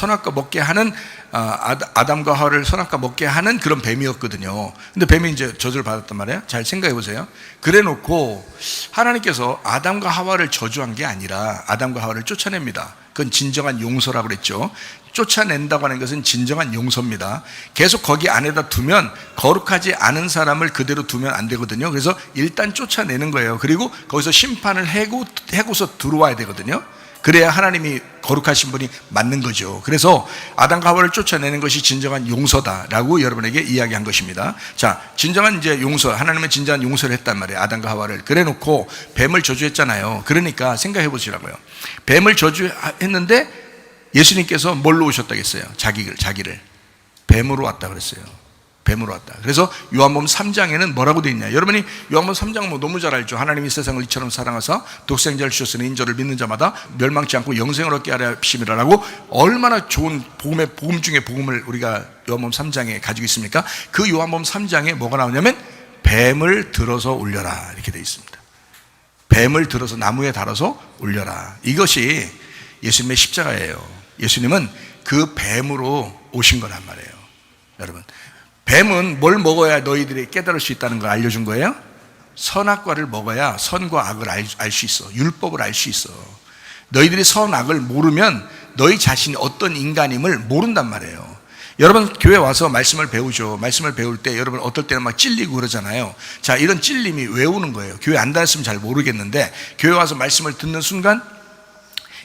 A: 아담과 하와를 선악과 먹게 하는 그런 뱀이었거든요. 근데 뱀이 이제 저주를 받았단 말이에요. 잘 생각해 보세요. 그래 놓고 하나님께서 아담과 하와를 저주한 게 아니라 아담과 하와를 쫓아냅니다. 그건 진정한 용서라고 그랬죠. 쫓아낸다고 하는 것은 진정한 용서입니다. 계속 거기 안에다 두면, 거룩하지 않은 사람을 그대로 두면 안 되거든요. 그래서 일단 쫓아내는 거예요. 그리고 거기서 심판을 해고서 들어와야 되거든요. 그래야 하나님이 거룩하신 분이 맞는 거죠. 그래서 아담과 하와를 쫓아내는 것이 진정한 용서다라고 여러분에게 이야기한 것입니다. 자, 진정한 이제 용서, 하나님은 진정한 용서를 했단 말이에요. 아담과 하와를. 그래 놓고 뱀을 저주했잖아요. 그러니까 생각해 보시라고요. 뱀을 저주했는데 예수님께서 뭘로 오셨다겠어요? 자기를 뱀으로 왔다 그랬어요. 뱀으로 왔다. 그래서 요한복음 3장에는 뭐라고 되어 있냐? 여러분이 요한복음 3장 뭐 너무 잘 알죠. 하나님이 세상을 이처럼 사랑하사 독생자를 주셨으니 인저를 믿는 자마다 멸망치 않고 영생을 얻게 하려 하심이라라고, 얼마나 좋은 복음 중에 복음을 우리가 요한복음 3장에 가지고 있습니까? 그 요한복음 3장에 뭐가 나오냐면 뱀을 들어서 올려라 이렇게 되어 있습니다. 뱀을 들어서 나무에 달아서 올려라. 이것이 예수님의 십자가예요. 예수님은 그 뱀으로 오신 거란 말이에요. 여러분, 뱀은 뭘 먹어야 너희들이 깨달을 수 있다는 걸 알려준 거예요? 선악과를 먹어야 선과 악을 알 수 있어. 율법을 알 수 있어. 너희들이 선악을 모르면 너희 자신이 어떤 인간임을 모른단 말이에요. 여러분 교회 와서 말씀을 배우죠. 말씀을 배울 때 여러분 어떨 때는 막 찔리고 그러잖아요. 자, 이런 찔림이 왜 오는 거예요? 교회 안 다녔으면 잘 모르겠는데, 교회 와서 말씀을 듣는 순간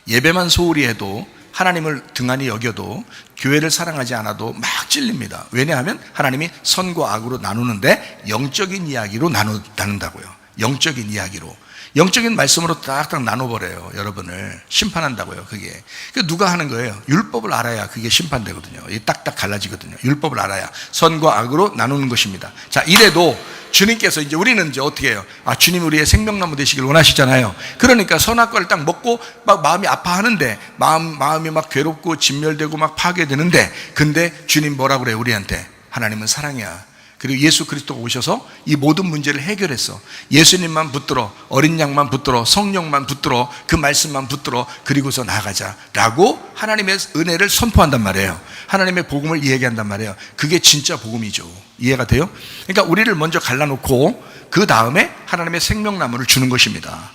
A: 예배만 소홀히 해도, 하나님을 등한히 여겨도, 교회를 사랑하지 않아도 막 찔립니다. 왜냐하면 하나님이 선과 악으로 나누는데 영적인 이야기로 나눈다고요. 영적인 이야기로, 영적인 말씀으로 딱딱 나눠버려요. 여러분을 심판한다고요. 그게 누가 하는 거예요? 율법을 알아야 그게 심판되거든요. 딱딱 갈라지거든요. 율법을 알아야 선과 악으로 나누는 것입니다. 자, 이래도 주님께서 이제 우리는 이제 어떻게 해요? 주님 우리의 생명나무 되시길 원하시잖아요. 그러니까 선악과를 딱 먹고 막 마음이 아파하는데, 마음이 막 괴롭고 진멸되고 막 파괴되는데, 근데 주님 뭐라고 그래요? 우리한테 하나님은 사랑이야. 그리고 예수 그리스도가 오셔서 이 모든 문제를 해결했어. 예수님만 붙들어, 어린 양만 붙들어, 성령만 붙들어, 그 말씀만 붙들어, 그리고서 나아가자 라고 하나님의 은혜를 선포한단 말이에요. 하나님의 복음을 이야기한단 말이에요. 그게 진짜 복음이죠. 이해가 돼요? 그러니까 우리를 먼저 갈라놓고 그 다음에 하나님의 생명나무를 주는 것입니다.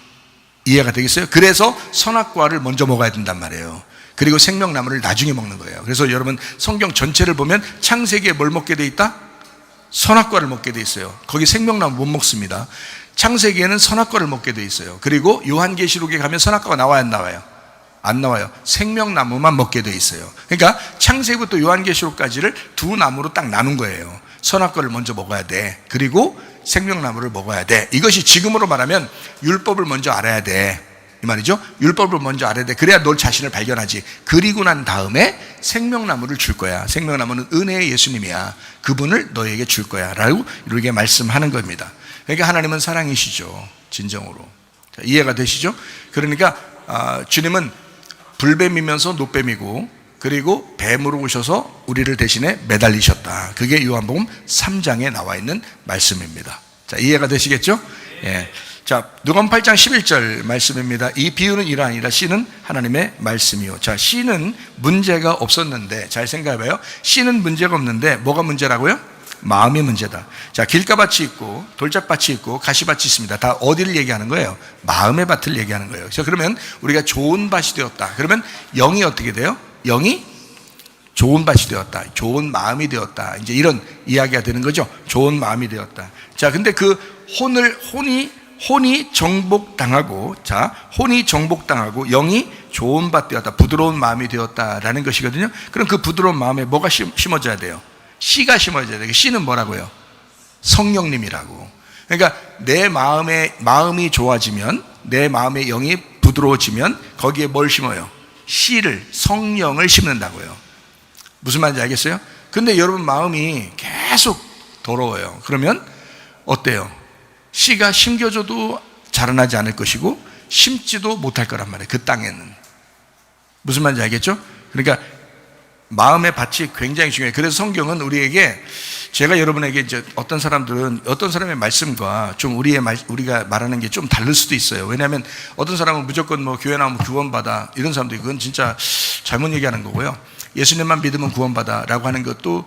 A: 이해가 되겠어요? 그래서 선악과를 먼저 먹어야 된단 말이에요. 그리고 생명나무를 나중에 먹는 거예요. 그래서 여러분 성경 전체를 보면 창세기에 뭘 먹게 돼 있다? 선악과를 먹게 돼 있어요. 거기 생명나무 못 먹습니다. 창세기에는 선악과를 먹게 돼 있어요. 그리고 요한계시록에 가면 선악과가 나와요, 안 나와요? 안 나와요. 생명나무만 먹게 돼 있어요. 그러니까 창세기부터 요한계시록까지를 두 나무로 딱 나눈 거예요. 선악과를 먼저 먹어야 돼. 그리고 생명나무를 먹어야 돼. 이것이 지금으로 말하면 율법을 먼저 알아야 돼, 이 말이죠. 율법을 먼저 알아야 돼. 그래야 널 자신을 발견하지. 그리고 난 다음에 생명나무를 줄 거야. 생명나무는 은혜의 예수님이야. 그분을 너에게 줄 거야 라고 이렇게 말씀하는 겁니다. 그러니까 하나님은 사랑이시죠, 진정으로. 자, 이해가 되시죠? 그러니까 주님은 불뱀이면서 노뱀이고, 그리고 뱀으로 오셔서 우리를 대신에 매달리셨다. 그게 요한복음 3장에 나와 있는 말씀입니다. 자, 이해가 되시겠죠? 예. 자, 누가복음 8장 11절 말씀입니다. 이 비유는 이러하니라. 씨는 하나님의 말씀이요. 자, 씨는 문제가 없었는데, 잘 생각해봐요. 씨는 문제가 없는데 뭐가 문제라고요? 마음이 문제다. 자, 길가밭이 있고 돌짝밭이 있고 가시밭이 있습니다. 다 어디를 얘기하는 거예요? 마음의 밭을 얘기하는 거예요. 그래서 그러면 우리가 좋은 밭이 되었다. 그러면 영이 어떻게 돼요? 영이 좋은 밭이 되었다. 좋은 마음이 되었다. 이제 이런 이야기가 되는 거죠. 좋은 마음이 되었다. 자, 근데 그 혼이 정복당하고, 자, 혼이 정복당하고 영이 좋은 밭 되었다. 부드러운 마음이 되었다라는 것이거든요. 그럼 그 부드러운 마음에 뭐가 심어져야 돼요? 씨가 심어져야 돼요. 씨는 뭐라고요? 성령님이라고. 그러니까 내 마음이 좋아지면, 내 마음의 영이 부드러워지면 거기에 뭘 심어요? 씨를, 성령을 심는다고요. 무슨 말인지 알겠어요? 근데 여러분 마음이 계속 더러워요. 그러면 어때요? 씨가 심겨져도 자라나지 않을 것이고 심지도 못할 거란 말이에요. 그 땅에는. 무슨 말인지 알겠죠? 그러니까 마음의 밭이 굉장히 중요해요. 그래서 성경은 우리에게, 제가 여러분에게 이제 어떤 사람의 말씀과 좀 우리가 말하는 게 좀 다를 수도 있어요. 왜냐하면 어떤 사람은 무조건 뭐 교회 나오면 구원받아, 이런 사람도 있고, 그건 진짜 잘못 얘기하는 거고요. 예수님만 믿으면 구원받아 라고 하는 것도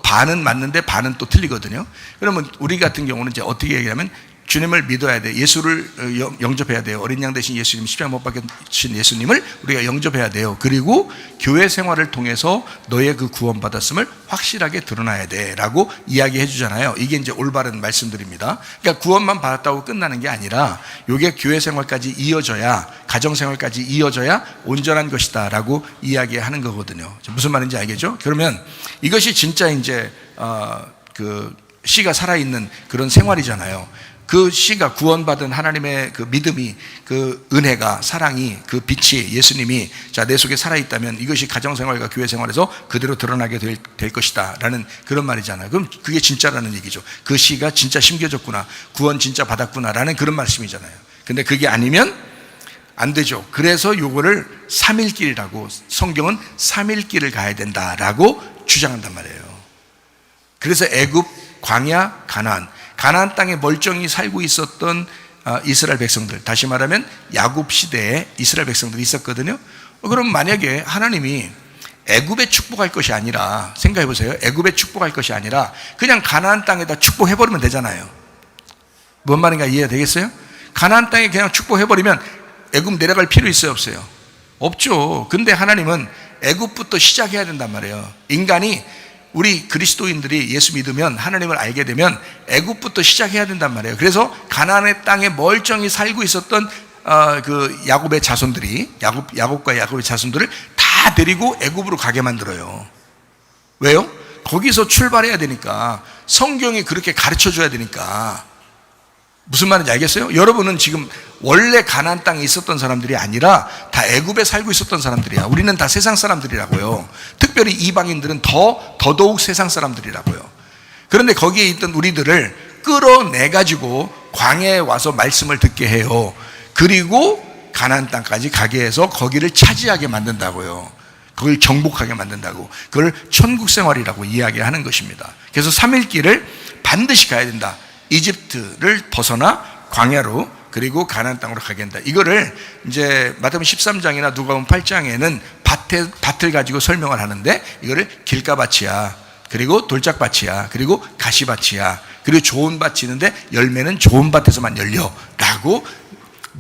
A: 반은 맞는데 반은 또 틀리거든요. 그러면 우리 같은 경우는 이제 어떻게 얘기하면, 주님을 믿어야 돼. 예수를 영접해야 돼요. 어린 양 대신 예수님, 십자가 못 박히신 예수님을 우리가 영접해야 돼요. 그리고 교회 생활을 통해서 너의 그 구원받았음을 확실하게 드러나야 돼 라고 이야기해 주잖아요. 이게 이제 올바른 말씀들입니다. 그러니까 구원만 받았다고 끝나는 게 아니라 이게 교회 생활까지 이어져야, 가정 생활까지 이어져야 온전한 것이다 라고 이야기하는 거거든요. 무슨 말인지 알겠죠? 그러면 이것이 진짜 이제 그 씨가 살아있는 그런 생활이잖아요. 그 씨가, 구원받은 하나님의 그 믿음이, 그 은혜가, 사랑이, 그 빛이, 예수님이 내 속에 살아있다면 이것이 가정생활과 교회생활에서 그대로 드러나게 될 것이다 라는 그런 말이잖아요. 그럼 그게 진짜라는 얘기죠. 그 씨가 진짜 심겨졌구나, 구원 진짜 받았구나 라는 그런 말씀이잖아요. 근데 그게 아니면 안 되죠. 그래서 요거를 3일길이라고, 성경은 3일길을 가야 된다라고 주장한단 말이에요. 그래서 애굽, 광야, 가나안 땅에 멀쩡히 살고 있었던 이스라엘 백성들, 다시 말하면 야곱 시대에 이스라엘 백성들이 있었거든요. 그럼 만약에 하나님이 애굽에 축복할 것이 아니라, 생각해 보세요. 애굽에 축복할 것이 아니라 그냥 가나안 땅에다 축복해 버리면 되잖아요. 뭔 말인가 이해가 되겠어요? 가나안 땅에 그냥 축복해 버리면 애굽 내려갈 필요 있어요, 없어요? 없죠. 근데 하나님은 애굽부터 시작해야 된단 말이에요. 인간이, 우리 그리스도인들이 예수 믿으면, 하나님을 알게 되면 애굽부터 시작해야 된단 말이에요. 그래서 가나안의 땅에 멀쩡히 살고 있었던 그 야곱의 자손들이, 야곱과 야곱의 자손들을 다 데리고 애굽으로 가게 만들어요. 왜요? 거기서 출발해야 되니까. 성경이 그렇게 가르쳐 줘야 되니까. 무슨 말인지 알겠어요? 여러분은 지금 원래 가나안 땅에 있었던 사람들이 아니라 다 애굽에 살고 있었던 사람들이야. 우리는 다 세상 사람들이라고요. 특별히 이방인들은 더더욱 세상 사람들이라고요. 그런데 거기에 있던 우리들을 끌어내가지고 광야에 와서 말씀을 듣게 해요. 그리고 가나안 땅까지 가게 해서 거기를 차지하게 만든다고요. 그걸 정복하게 만든다고. 그걸 천국 생활이라고 이야기하는 것입니다. 그래서 3일길을 반드시 가야 된다. 이집트를 벗어나 광야로, 그리고 가나안 땅으로 가게 한다. 이거를 이제 마태복음 13장이나 누가복음 8장에는 밭을 가지고 설명을 하는데, 이거를 길가밭이야, 그리고 돌짝밭이야, 그리고 가시밭이야, 그리고 좋은 밭이 있는데 열매는 좋은 밭에서만 열려 라고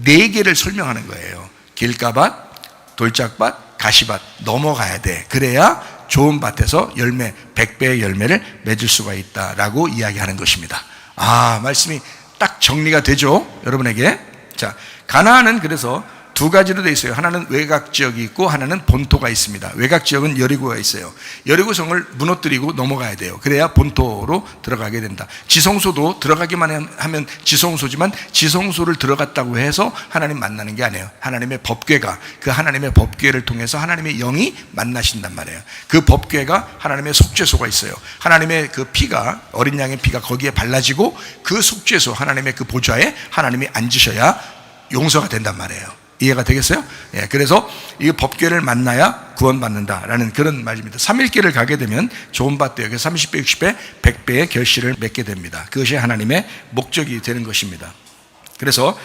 A: 4개를 설명하는 거예요. 길가밭, 돌짝밭, 가시밭 넘어가야 돼. 그래야 좋은 밭에서 100배의 열매를 맺을 수가 있다라고 이야기하는 것입니다. 말씀이 딱 정리가 되죠, 여러분에게. 자, 가나안은 그래서 2가지로 되어 있어요. 하나는 외곽 지역이 있고 하나는 본토가 있습니다. 외곽 지역은 여리고가 있어요. 여리고성을 무너뜨리고 넘어가야 돼요. 그래야 본토로 들어가게 된다. 지성소도 들어가기만 하면 지성소지만 지성소를 들어갔다고 해서 하나님 만나는 게 아니에요. 하나님의 법궤가, 그 하나님의 법궤를 통해서 하나님의 영이 만나신단 말이에요. 그 법궤가 하나님의 속죄소가 있어요. 하나님의 그 피가, 어린 양의 피가 거기에 발라지고 그 속죄소, 하나님의 그 보좌에 하나님이 앉으셔야 용서가 된단 말이에요. 이해가 되겠어요? 예, 그래서 이 법궤를 만나야 구원받는다라는 그런 말입니다. 3일길을 가게 되면 좋은 밭 되어 30배, 60배, 100배의 결실을 맺게 됩니다. 그것이 하나님의 목적이 되는 것입니다. 그래서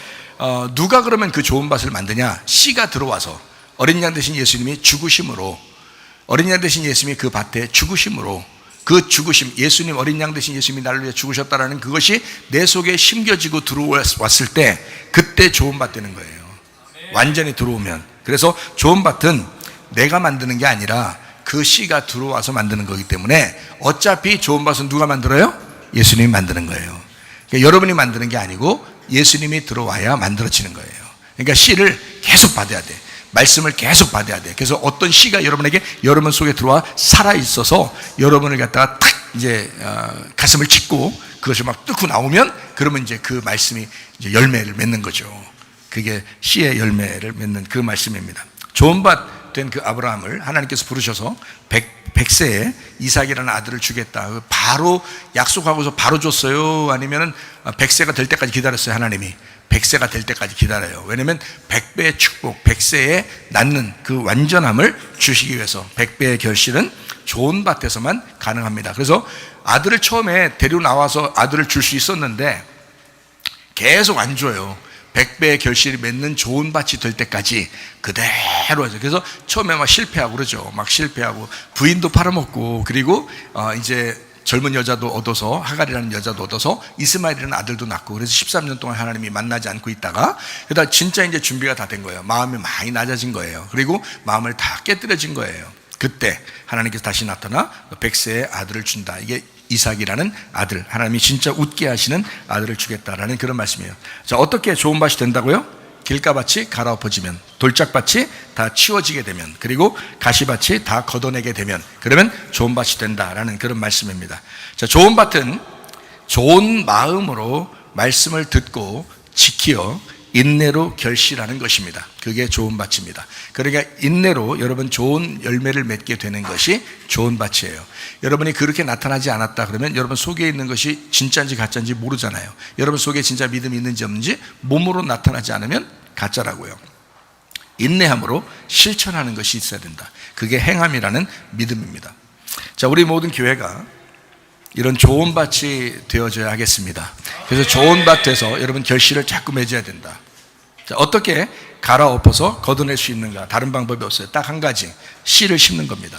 A: 누가 그러면 그 좋은 밭을 만드냐? 씨가 들어와서 어린 양 대신 예수님이 죽으심으로, 어린 양 대신 예수님이 그 밭에 죽으심으로, 그 죽으심, 예수님, 어린 양 대신 예수님이 나를 위해 죽으셨다라는 그것이 내 속에 심겨지고 들어왔을 때 그때 좋은 밭 되는 거예요. 완전히 들어오면. 그래서 좋은 밭은 내가 만드는 게 아니라 그 씨가 들어와서 만드는 거기 때문에 어차피 좋은 밭은 누가 만들어요? 예수님이 만드는 거예요. 그러니까 여러분이 만드는 게 아니고 예수님이 들어와야 만들어지는 거예요. 그러니까 씨를 계속 받아야 돼. 말씀을 계속 받아야 돼. 그래서 어떤 씨가 여러분 속에 들어와 살아있어서 여러분을 갖다가 탁 이제 가슴을 찢고 그것이 막 뚫고 나오면 그러면 이제 그 말씀이 이제 열매를 맺는 거죠. 그게 씨의 열매를 맺는 그 말씀입니다. 좋은 밭 된 그 아브라함을 하나님께서 부르셔서 100세에 이삭이라는 아들을 주겠다. 바로 약속하고서 바로 줬어요? 아니면은 100세가 될 때까지 기다렸어요? 하나님이 100세가 될 때까지 기다려요. 왜냐하면 100배의 축복, 100세에 낳는 그 완전함을 주시기 위해서 100배의 결실은 좋은 밭에서만 가능합니다. 그래서 아들을 처음에 데리고 나와서 아들을 줄 수 있었는데 계속 안 줘요. 100배의 결실이 맺는 좋은 밭이 될 때까지 그대로 해서. 그래서 처음에 막 실패하고 그러죠. 막 실패하고 부인도 팔아먹고, 그리고 이제 젊은 여자도 얻어서, 하갈이라는 여자도 얻어서 이스마엘이라는 아들도 낳고, 그래서 13년 동안 하나님이 만나지 않고 있다가 그러다 진짜 이제 준비가 다 된 거예요. 마음이 많이 낮아진 거예요. 그리고 마음을 다 깨뜨려진 거예요. 그때 하나님께서 다시 나타나 100세의 아들을 준다. 이게 이삭이라는 아들, 하나님이 진짜 웃게 하시는 아들을 주겠다라는 그런 말씀이에요. 자, 어떻게 좋은 밭이 된다고요? 길가밭이 갈아엎어지면, 돌짝밭이 다 치워지게 되면, 그리고 가시밭이 다 걷어내게 되면, 그러면 좋은 밭이 된다라는 그런 말씀입니다. 자, 좋은 밭은 좋은 마음으로 말씀을 듣고 지키어 인내로 결실하는 것입니다. 그게 좋은 밭입니다. 그러니까 인내로 여러분 좋은 열매를 맺게 되는 것이 좋은 밭이에요. 여러분이 그렇게 나타나지 않았다 그러면 여러분 속에 있는 것이 진짜인지 가짜인지 모르잖아요. 여러분 속에 진짜 믿음이 있는지 없는지 몸으로 나타나지 않으면 가짜라고요. 인내함으로 실천하는 것이 있어야 된다. 그게 행함이라는 믿음입니다. 자, 우리 모든 교회가 이런 좋은 밭이 되어져야 하겠습니다. 그래서 좋은 밭에서 여러분 결실을 자꾸 맺어야 된다. 자, 어떻게 갈아엎어서 걷어낼 수 있는가? 다른 방법이 없어요. 딱 한 가지, 씨를 심는 겁니다.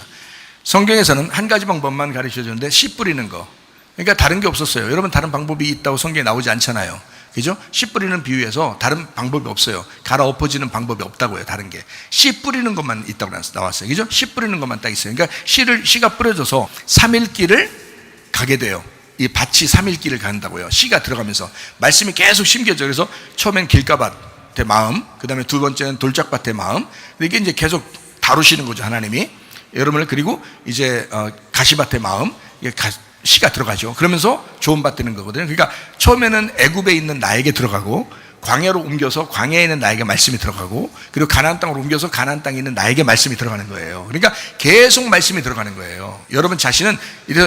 A: 성경에서는 한 가지 방법만 가르쳐 주는데 씨 뿌리는 거. 그러니까 다른 게 없었어요. 여러분 다른 방법이 있다고 성경에 나오지 않잖아요. 그죠? 씨 뿌리는 비유에서 다른 방법이 없어요. 갈아엎어지는 방법이 없다고요. 다른 게 씨 뿌리는 것만 있다고 나왔어요. 그죠? 씨 뿌리는 것만 딱 있어요. 그러니까 씨가 뿌려져서 3일길을 가게 돼요. 이 밭이 3일길을 간다고요. 씨가 들어가면서 말씀이 계속 심겨져. 그래서 처음엔 길가밭의 마음, 그 다음에 두 번째는 돌짝밭의 마음. 이게 이제 계속 다루시는 거죠, 하나님이 여러분을. 그리고 이제 가시밭의 마음, 씨가 들어가죠. 그러면서 좋은 밭 되는 거거든요. 그러니까 처음에는 애굽에 있는 나에게 들어가고, 광야로 옮겨서 광야에 있는 나에게 말씀이 들어가고, 그리고 가나안 땅으로 옮겨서 가나안 땅에 있는 나에게 말씀이 들어가는 거예요. 그러니까 계속 말씀이 들어가는 거예요. 여러분 자신은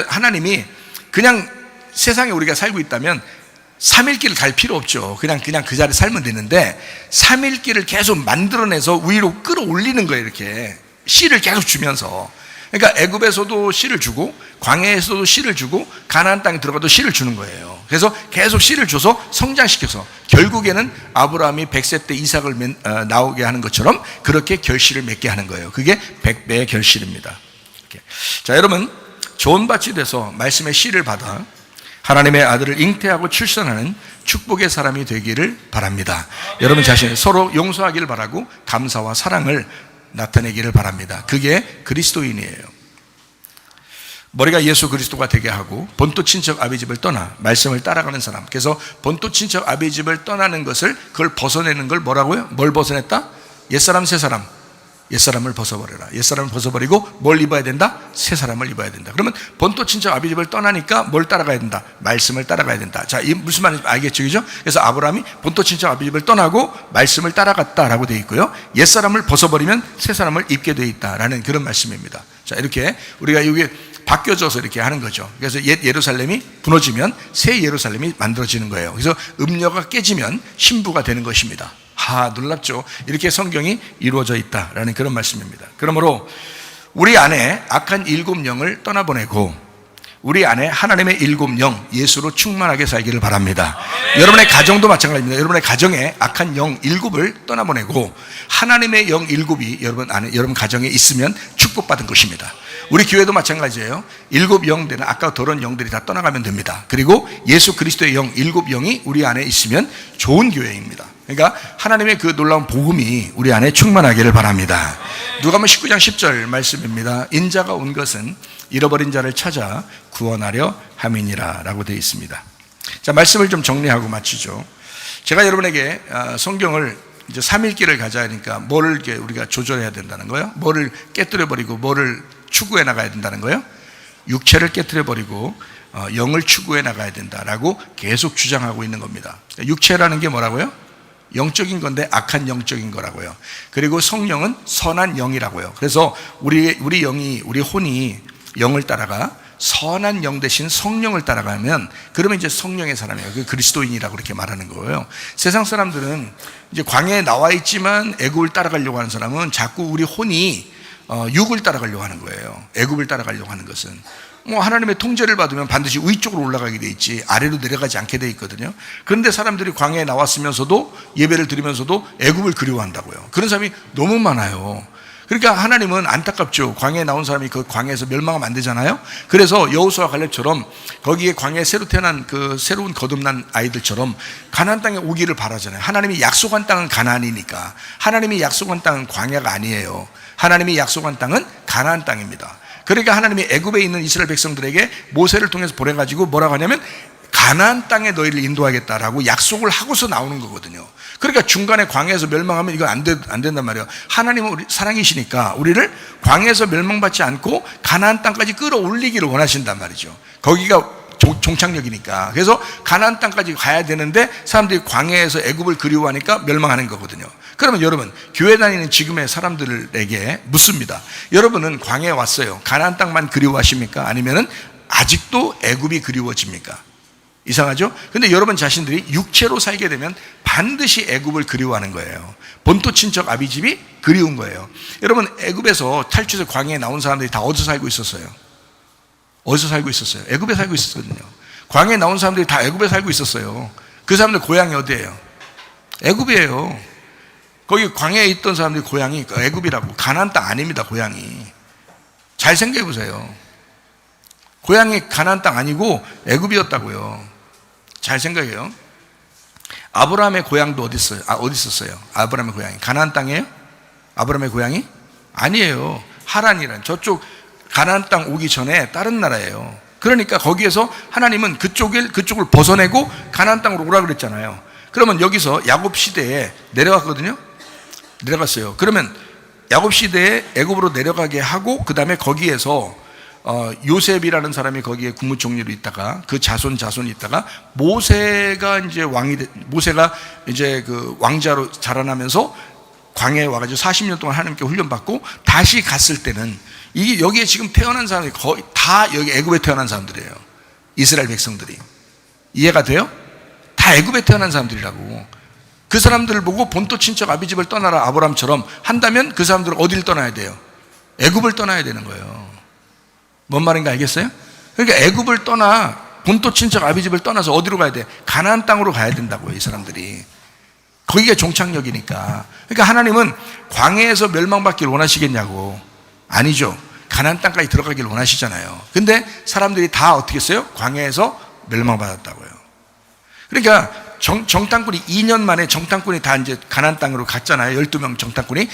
A: 하나님이 그냥 세상에 우리가 살고 있다면 3일길을 갈 필요 없죠. 그냥 그 자리에 살면 되는데 3일길을 계속 만들어내서 위로 끌어올리는 거예요. 이렇게 씨를 계속 주면서. 그러니까 애굽에서도 씨를 주고, 광야에서도 씨를 주고, 가나안 땅에 들어가도 씨를 주는 거예요. 그래서 계속 씨를 줘서 성장시켜서 결국에는 아브라함이 100세 때 이삭을 나오게 하는 것처럼 그렇게 결실을 맺게 하는 거예요. 그게 100배의 결실입니다. 이렇게. 자, 여러분 좋은 밭이 돼서 말씀의 씨를 받아 하나님의 아들을 잉태하고 출산하는 축복의 사람이 되기를 바랍니다. 여러분 자신 서로 용서하기를 바라고 감사와 사랑을 나타내기를 바랍니다. 그게 그리스도인이에요. 머리가 예수 그리스도가 되게 하고 본토 친척 아비 집을 떠나 말씀을 따라가는 사람. 그래서 본토 친척 아비 집을 떠나는 것을, 그걸 벗어내는 걸 뭐라고요? 뭘 벗어냈다? 옛사람 새사람. 옛사람을 벗어버려라. 옛사람을 벗어버리고 뭘 입어야 된다? 새사람을 입어야 된다. 그러면 본토 친척 아비 집을 떠나니까 뭘 따라가야 된다? 말씀을 따라가야 된다. 자, 이 무슨 말인지 알겠죠? 그죠? 그래서 아브라함이 본토 친척 아비 집을 떠나고 말씀을 따라갔다라고 되어 있고요, 옛사람을 벗어버리면 새사람을 입게 되어 있다라는 그런 말씀입니다. 자, 이렇게 우리가 여기 바뀌어져서 이렇게 하는 거죠. 그래서 옛 예루살렘이 무너지면 새 예루살렘이 만들어지는 거예요. 그래서 음녀가 깨지면 신부가 되는 것입니다. 놀랍죠? 이렇게 성경이 이루어져 있다라는 그런 말씀입니다. 그러므로 우리 안에 악한 7영을 떠나보내고 우리 안에 하나님의 7영 예수로 충만하게 살기를 바랍니다. 여러분의 가정도 마찬가지입니다. 여러분의 가정에 악한 영 7을 떠나보내고 하나님의 영 7이 여러분 안에, 여러분 가정에 있으면 축복받은 것입니다. 우리 교회도 마찬가지예요. 7 영들은 아까 더러운 영들이 다 떠나가면 됩니다. 그리고 예수 그리스도의 영 7영이 우리 안에 있으면 좋은 교회입니다. 그러니까 하나님의 그 놀라운 복음이 우리 안에 충만하기를 바랍니다. 누가복음 19장 10절 말씀입니다. 인자가 온 것은 잃어버린 자를 찾아 구원하려 함이니라 라고 되어 있습니다. 자, 말씀을 좀 정리하고 마치죠. 제가 여러분에게 성경을 이제 3일기를 가져야 하니까 뭐를 이렇게 우리가 조절해야 된다는 거예요? 뭐를 깨뜨려버리고 뭐를 추구해 나가야 된다는 거예요? 육체를 깨뜨려버리고 영을 추구해 나가야 된다라고 계속 주장하고 있는 겁니다. 육체라는 게 뭐라고요? 영적인 건데 악한 영적인 거라고요. 그리고 성령은 선한 영이라고요. 그래서 우리 영이, 우리 혼이 영을 따라가 선한 영 대신 성령을 따라가면 그러면 이제 성령의 사람이에요. 그 그리스도인이라고 그렇게 말하는 거예요. 세상 사람들은 이제 광야에 나와 있지만 애굽을 따라가려고 하는 사람은 자꾸 우리 혼이 육을 따라가려고 하는 거예요. 애굽을 따라가려고 하는 것은 하나님의 통제를 받으면 반드시 위쪽으로 올라가게 돼 있지 아래로 내려가지 않게 돼 있거든요. 그런데 사람들이 광야에 나왔으면서도 예배를 드리면서도 애굽을 그리워한다고요. 그런 사람이 너무 많아요. 그러니까 하나님은 안타깝죠. 광야에 나온 사람이 그 광야에서 멸망하면 안 되잖아요. 그래서 여호수아 갈렙처럼 거기에 광야에 새로 태어난 그 새로운 거듭난 아이들처럼 가나안 땅에 오기를 바라잖아요. 하나님이 약속한 땅은 가나안이니까. 하나님이 약속한 땅은 광야가 아니에요. 하나님이 약속한 땅은 가나안 땅입니다. 그러니까 하나님이 애굽에 있는 이스라엘 백성들에게 모세를 통해서 보내가지고 뭐라고 하냐면 가나안 땅에 너희를 인도하겠다라고 약속을 하고서 나오는 거거든요. 그러니까 중간에 광야에서 멸망하면 이건 안 된단 말이에요. 하나님은 우리 사랑이시니까 우리를 광야에서 멸망받지 않고 가나안 땅까지 끌어올리기를 원하신단 말이죠. 거기가 종착역이니까. 그래서 가나안 땅까지 가야 되는데 사람들이 광야에서 애굽을 그리워하니까 멸망하는 거거든요. 그러면 여러분, 교회 다니는 지금의 사람들에게 묻습니다. 여러분은 광야에 왔어요. 가나안 땅만 그리워하십니까? 아니면은 아직도 애굽이 그리워집니까? 이상하죠? 근데 여러분 자신들이 육체로 살게 되면 반드시 애굽을 그리워하는 거예요. 본토 친척 아비 집이 그리운 거예요. 여러분, 애굽에서 탈출해서 광야에 나온 사람들이 다 어디서 살고 있었어요? 어디서 살고 있었어요? 애굽에 살고 있었거든요. 광야에 나온 사람들이 다 애굽에 살고 있었어요. 그 사람들 고향이 어디예요? 애굽이에요. 거기 광야에 있던 사람들이 고향이 애굽이라고. 가나안 땅 아닙니다. 고향이. 잘 생각해 보세요. 고향이 가나안 땅 아니고 애굽이었다고요. 잘 생각해요. 아브라함의 고향도 어디 있었어요? 아브라함의 고향이 가나안 땅이에요? 아브라함의 고향이 아니에요. 하란이란 저쪽 가나안 땅 오기 전에 다른 나라예요. 그러니까 거기에서 하나님은 그쪽을 벗어내고 가나안 땅으로 오라 그랬잖아요. 그러면 여기서 야곱 시대에 내려갔거든요. 내려갔어요. 그러면 야곱 시대에 애굽으로 내려가게 하고 그 다음에 거기에서 요셉이라는 사람이 거기에 국무총리로 있다가 그 자손이 있다가 모세가 이제 그 왕자로 자라나면서 광야에 와가지고 40년 동안 하나님께 훈련받고 다시 갔을 때는 이게 여기에 지금 태어난 사람이 거의 다 여기 애굽에 태어난 사람들이에요. 이스라엘 백성들이. 이해가 돼요? 다 애굽에 태어난 사람들이라고. 그 사람들을 보고 본토 친척 아비 집을 떠나라 아브라함처럼 한다면 그 사람들은 어디를 떠나야 돼요? 애굽을 떠나야 되는 거예요. 뭔 말인가 알겠어요? 그러니까 애굽을 떠나 본토 친척 아비 집을 떠나서 어디로 가야 돼? 가나안 땅으로 가야 된다고요. 이 사람들이. 거기가 종착역이니까. 그러니까 하나님은 광야에서 멸망받기를 원하시겠냐고. 아니죠. 가나안 땅까지 들어가기를 원하시잖아요. 근데 사람들이 다 어떻게 했어요? 광야에서 멸망받았다고요. 그러니까 정탐꾼이 2년 만에 정탐꾼이 다 이제 가나안 땅으로 갔잖아요. 12명 정탐꾼이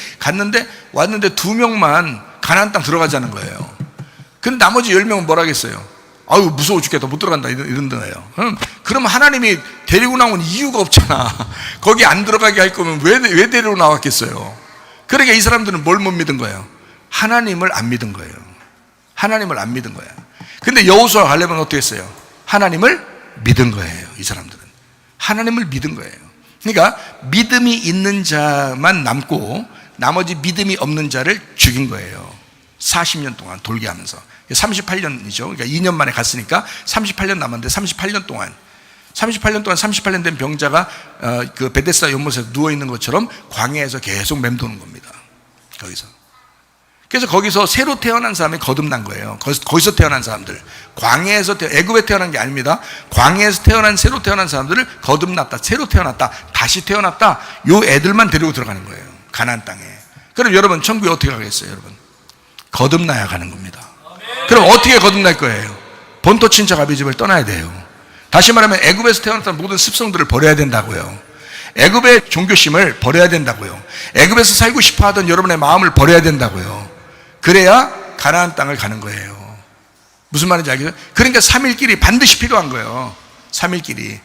A: 왔는데 2명만 가나안 땅 들어가자는 거예요. 근데 나머지 10명은 뭐라 하겠어요? 아유, 무서워 죽겠다, 못 들어간다, 이런다네요. 그럼 하나님이 데리고 나온 이유가 없잖아. 거기 안 들어가게 할 거면 왜 데리고 나왔겠어요? 그러니까 이 사람들은 뭘 못 믿은 거예요? 하나님을 안 믿은 거예요. 하나님을 안 믿은 거예요. 근데 여호수아 갈렙은 어떻게 했어요? 하나님을 믿은 거예요. 이 사람들은 하나님을 믿은 거예요. 그러니까 믿음이 있는 자만 남고 나머지 믿음이 없는 자를 죽인 거예요. 40년 동안 돌게 하면서. 38년이죠. 그러니까 2년 만에 갔으니까 38년 남았는데 38년 동안 38년 된 병자가 그 베데스다 연못에서 누워있는 것처럼 광야에서 계속 맴도는 겁니다. 거기서. 그래서 거기서 새로 태어난 사람이 거듭난 거예요. 거기서 태어난 사람들, 광야에서 애굽에 태어난 게 아닙니다. 광야에서 태어난 새로 태어난 사람들을 거듭났다, 새로 태어났다, 다시 태어났다, 요 애들만 데리고 들어가는 거예요. 가나안 땅에. 그럼 여러분 천국에 어떻게 가겠어요? 여러분 거듭나야 가는 겁니다. 그럼 어떻게 거듭날 거예요? 본토 친척 아비 집을 떠나야 돼요. 다시 말하면 애굽에서 태어났던 모든 습성들을 버려야 된다고요. 애굽의 종교심을 버려야 된다고요. 애굽에서 살고 싶어 하던 여러분의 마음을 버려야 된다고요. 그래야 가나안 땅을 가는 거예요. 무슨 말인지 알겠어요? 그러니까 3일길이 반드시 필요한 거예요. 3일길이.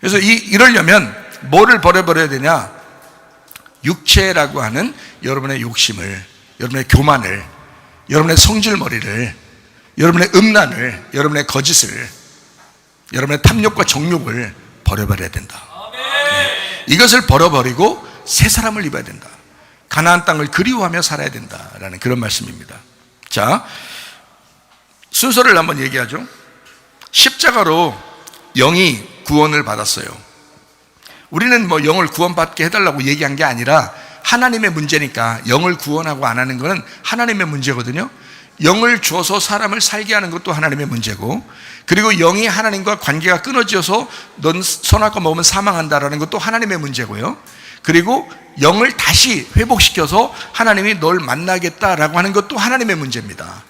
A: 그래서 이러려면 뭐를 버려야 되냐? 육체라고 하는 여러분의 욕심을, 여러분의 교만을, 여러분의 성질머리를, 여러분의 음란을, 여러분의 거짓을, 여러분의 탐욕과 정욕을 버려버려야 된다. 이것을 버려버리고 새 사람을 입어야 된다. 가나안 땅을 그리워하며 살아야 된다라는 그런 말씀입니다. 자, 순서를 한번 얘기하죠. 십자가로 영이 구원을 받았어요. 우리는 뭐 영을 구원받게 해달라고 얘기한 게 아니라 하나님의 문제니까. 영을 구원하고 안 하는 것은 하나님의 문제거든요. 영을 줘서 사람을 살게 하는 것도 하나님의 문제고, 그리고 영이 하나님과 관계가 끊어져서 넌 선악과 먹으면 사망한다라는 것도 하나님의 문제고요. 그리고 영을 다시 회복시켜서 하나님이 널 만나겠다라고 하는 것도 하나님의 문제입니다.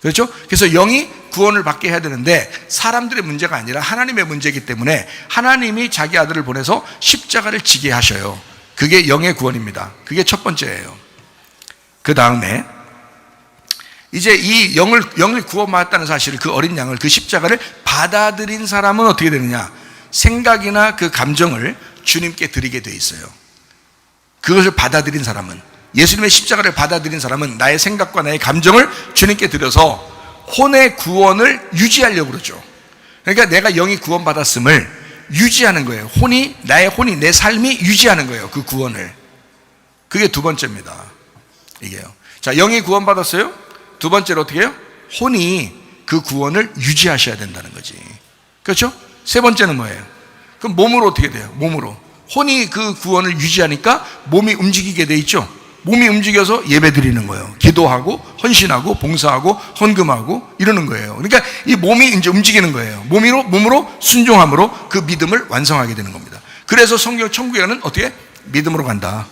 A: 그렇죠? 그래서 영이 구원을 받게 해야 되는데 사람들의 문제가 아니라 하나님의 문제이기 때문에 하나님이 자기 아들을 보내서 십자가를 지게 하셔요. 그게 영의 구원입니다. 그게 첫 번째예요. 그 다음에 이제 이 영을 구원받았다는 사실을, 그 어린 양을, 그 십자가를 받아들인 사람은 어떻게 되느냐? 생각이나 그 감정을 주님께 드리게 돼 있어요. 그것을 받아들인 사람은, 예수님의 십자가를 받아들인 사람은 나의 생각과 나의 감정을 주님께 드려서 혼의 구원을 유지하려고 그러죠. 그러니까 내가 영이 구원받았음을 유지하는 거예요. 나의 혼이, 내 삶이 유지하는 거예요. 그 구원을. 그게 두 번째입니다. 이게요. 자, 영이 구원받았어요? 두 번째로 어떻게 해요? 혼이 그 구원을 유지하셔야 된다는 거지. 그렇죠? 세 번째는 뭐예요? 그럼 몸으로 어떻게 돼요? 몸으로. 혼이 그 구원을 유지하니까 몸이 움직이게 돼 있죠? 몸이 움직여서 예배 드리는 거예요. 기도하고, 헌신하고, 봉사하고, 헌금하고, 이러는 거예요. 그러니까 이 몸이 이제 움직이는 거예요. 몸으로 순종함으로 그 믿음을 완성하게 되는 겁니다. 그래서 성경 천국에 가는 어떻게? 믿음으로 간다.